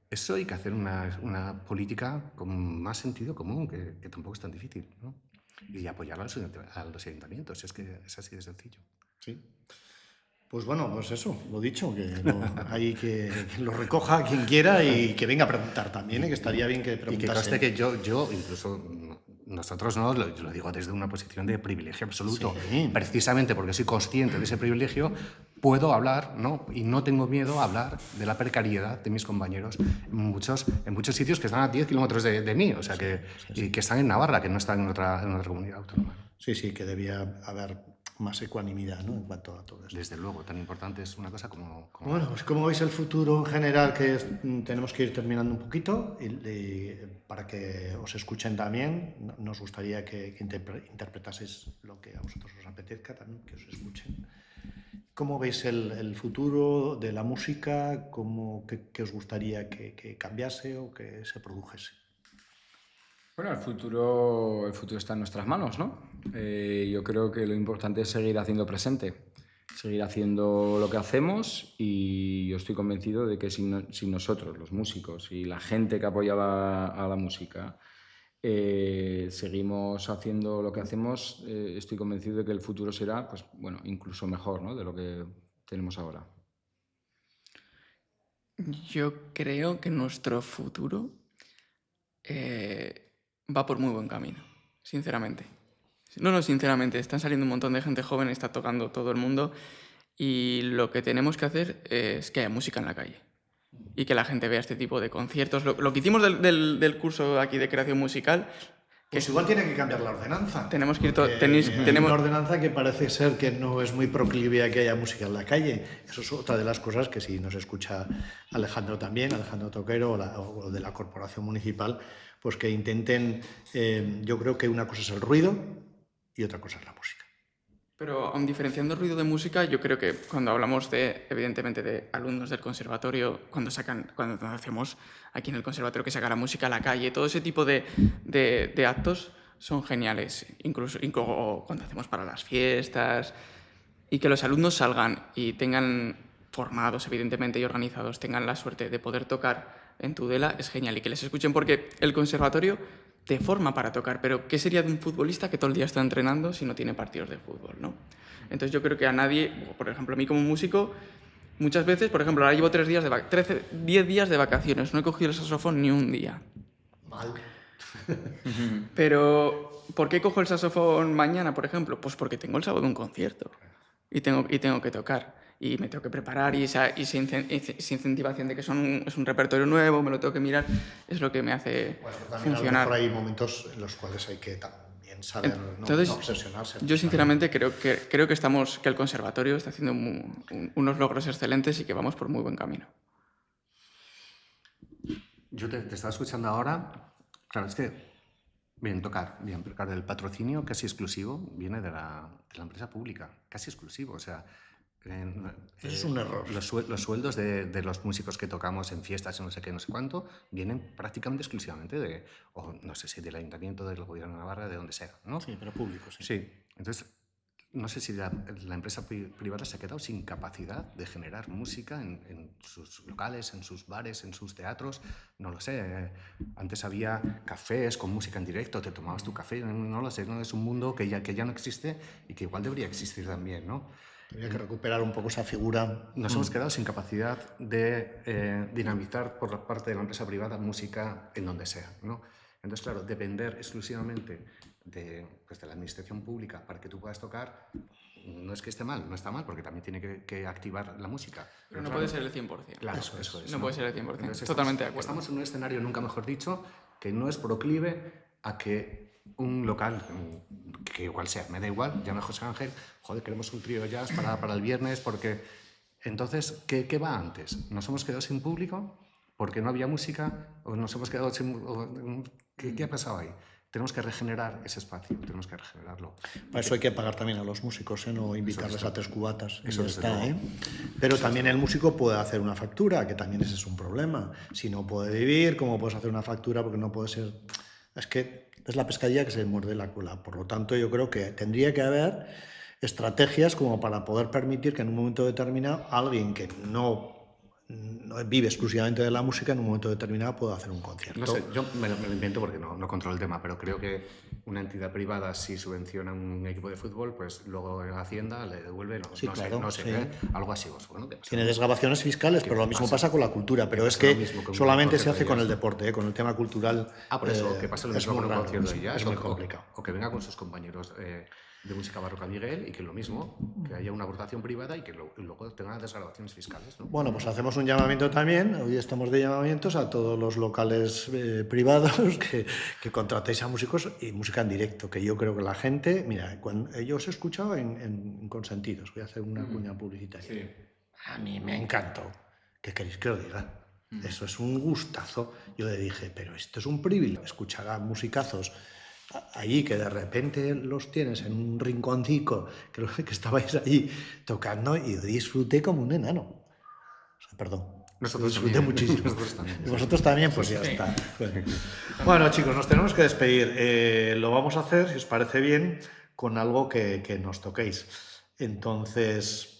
Eso hay que hacer una política con más sentido común, que tampoco es tan difícil, ¿no? Y apoyar a los ayuntamientos, es que es así de sencillo. Sí. Pues bueno, pues eso, lo dicho, hay que lo recoja quien quiera y que venga a preguntar también, que estaría bien que Y que preguntase. conste que yo incluso, nosotros no, lo digo desde una posición de privilegio absoluto. Sí. Precisamente porque soy consciente de ese privilegio, puedo hablar, ¿no? Y no tengo miedo a hablar de la precariedad de mis compañeros en muchos sitios que están a 10 kilómetros de mí, o sea, y que están en Navarra, que no están en otra comunidad autónoma. Sí, que debía haber más ecuanimidad, ¿no? En cuanto a todo esto. Desde luego, tan importante es una cosa como... Bueno, pues ¿cómo veis el futuro en general? Que tenemos que ir terminando un poquito para que os escuchen también. Nos gustaría que interpretaseis lo que a vosotros os apetezca también, que os escuchen. ¿Cómo veis el futuro de la música? ¿Qué os gustaría que cambiase o que se produjese? Bueno, el futuro está en nuestras manos, ¿no? Yo creo que lo importante es seguir haciendo presente, seguir haciendo lo que hacemos, y yo estoy convencido de que si nosotros, los músicos y la gente que apoyaba a la música, seguimos haciendo lo que hacemos, estoy convencido de que el futuro será, pues, bueno, incluso mejor, ¿no?, de lo que tenemos ahora. Yo creo que nuestro futuro va por muy buen camino, sinceramente. No, sinceramente, están saliendo un montón de gente joven, está tocando todo el mundo y lo que tenemos que hacer es que haya música en la calle y que la gente vea este tipo de conciertos. Lo que hicimos del curso aquí de creación musical... Pues igual tiene que cambiar la ordenanza. Tenemos que ir... Hay una ordenanza que parece ser que no es muy proclive a que haya música en la calle. Eso es otra de las cosas que si nos escucha Alejandro también, Alejandro Toquero o de la Corporación Municipal, pues que intenten... yo creo que una cosa es el ruido y otra cosa es la música. Pero aun diferenciando ruido de música, yo creo que cuando hablamos evidentemente, de alumnos del conservatorio, cuando hacemos aquí en el conservatorio que saca la música a la calle, todo ese tipo de actos son geniales, incluso cuando hacemos para las fiestas, y que los alumnos salgan y tengan formados, evidentemente, y organizados, tengan la suerte de poder tocar en Tudela, es genial, y que les escuchen, porque el conservatorio te forma para tocar, pero ¿qué sería de un futbolista que todo el día está entrenando si no tiene partidos de fútbol, ¿no? Entonces yo creo que a nadie, por ejemplo, a mí como músico, muchas veces, por ejemplo, ahora llevo 10 días de vacaciones, no he cogido el saxofón ni un día. Mal. Pero, ¿por qué cojo el saxofón mañana, por ejemplo? Pues porque tengo el sábado un concierto y tengo que tocar. Y me tengo que preparar y esa incentivación de que es un repertorio nuevo, me lo tengo que mirar, es lo que me hace funcionar. A lo mejor hay momentos en los cuales hay que también saber Entonces, no obsesionarse. Yo sinceramente creo que el conservatorio está haciendo unos logros excelentes y que vamos por muy buen camino. Yo te estaba escuchando ahora. Claro, es que bien tocar, el patrocinio casi exclusivo viene de la empresa pública, casi exclusivo, o sea... Eso es un error. Los sueldos de los músicos que tocamos en fiestas, no sé qué, no sé cuánto, vienen prácticamente exclusivamente no sé si del Ayuntamiento, del Gobierno de Navarra, de donde sea, ¿no? Sí, pero público, sí. Sí, entonces no sé si la empresa privada se ha quedado sin capacidad de generar música en sus locales, en sus bares, en sus teatros, no lo sé. Antes había cafés con música en directo, te tomabas tu café, no lo sé, ¿no? Es un mundo que ya no existe y que igual debería existir también, ¿no? Habría que recuperar un poco esa figura. Nos hemos quedado sin capacidad de dinamizar por la parte de la empresa privada música en donde sea, ¿no? Entonces, claro, depender exclusivamente de la administración pública para que tú puedas tocar, no es que esté mal, no está mal, porque también tiene que activar la música. Pero no puede ser el 100%. Claro, eso es. No puede ser el 100%. Entonces, Totalmente de acuerdo. Estamos en un escenario, nunca mejor dicho, que no es proclive a que un local, que igual sea, me da igual, llame a José Ángel, joder, queremos un trío de jazz para el viernes, porque... Entonces, ¿qué va antes? ¿Nos hemos quedado sin público porque no había música? ¿O nos hemos quedado sin...? ¿Qué ha pasado ahí? Tenemos que regenerar ese espacio, tenemos que regenerarlo. Para eso hay que pagar también a los músicos, no invitarles a 3 cubatas. Eso ya está, Pero también el músico puede hacer una factura, que también ese es un problema. Si no puede vivir, ¿cómo puedes hacer una factura? Porque no puede ser... Es que es la pescadilla que se muerde la cola. Por lo tanto, yo creo que tendría que haber estrategias como para poder permitir que en un momento determinado alguien que no vive exclusivamente de la música en un momento determinado pueda hacer un concierto. No sé, yo me lo invento porque no controlo el tema, pero creo que una entidad privada, si subvenciona un equipo de fútbol, pues luego Hacienda le devuelve, algo así. Bueno, tiene desgravaciones fiscales, pero lo mismo pasa con la cultura, pero es que solamente se hace con el deporte, con el tema cultural. Por eso, que pasa lo mismo con un concierto de jazz, es muy complicado. O que venga con sus compañeros de música barroca Miguel y que lo mismo, que haya una aportación privada y que luego tenga desgravaciones fiscales, ¿no? Bueno, pues hacemos un llamamiento también, hoy estamos de llamamientos a todos los locales privados que contratéis a músicos y música en directo, que yo creo que la gente, mira, yo os he escuchado en Consentidos, voy a hacer una cuña publicitaria. Sí. A mí me encantó. ¿Qué queréis que os diga? Eso es un gustazo. Yo le dije, pero esto es un privilegio, escuchar a musicazos allí que de repente los tienes en un rinconcico, que estabais allí tocando y disfruté como un enano. O sea, perdón. Nosotros disfruté muchísimo. Nosotros también. ¿Y vosotros también? Pues ya está. Bueno, chicos, nos tenemos que despedir. Lo vamos a hacer, si os parece bien, con algo que nos toquéis. Entonces...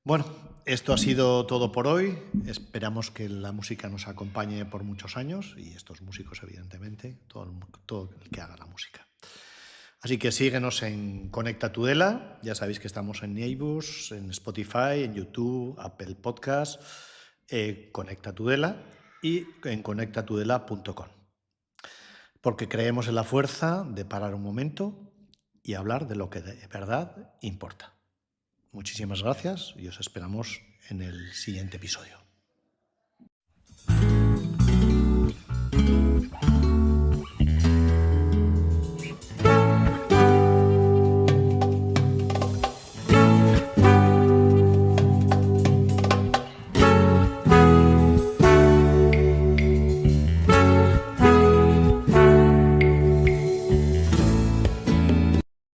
Bueno, esto ha sido todo por hoy. Esperamos que la música nos acompañe por muchos años y estos músicos, evidentemente, todo el que haga la música. Así que síguenos en Conecta Tudela. Ya sabéis que estamos en iVoox, en Spotify, en YouTube, Apple Podcast, Conecta Tudela y en conectatudela.com. Porque creemos en la fuerza de parar un momento y hablar de lo que de verdad importa. Muchísimas gracias y os esperamos en el siguiente episodio.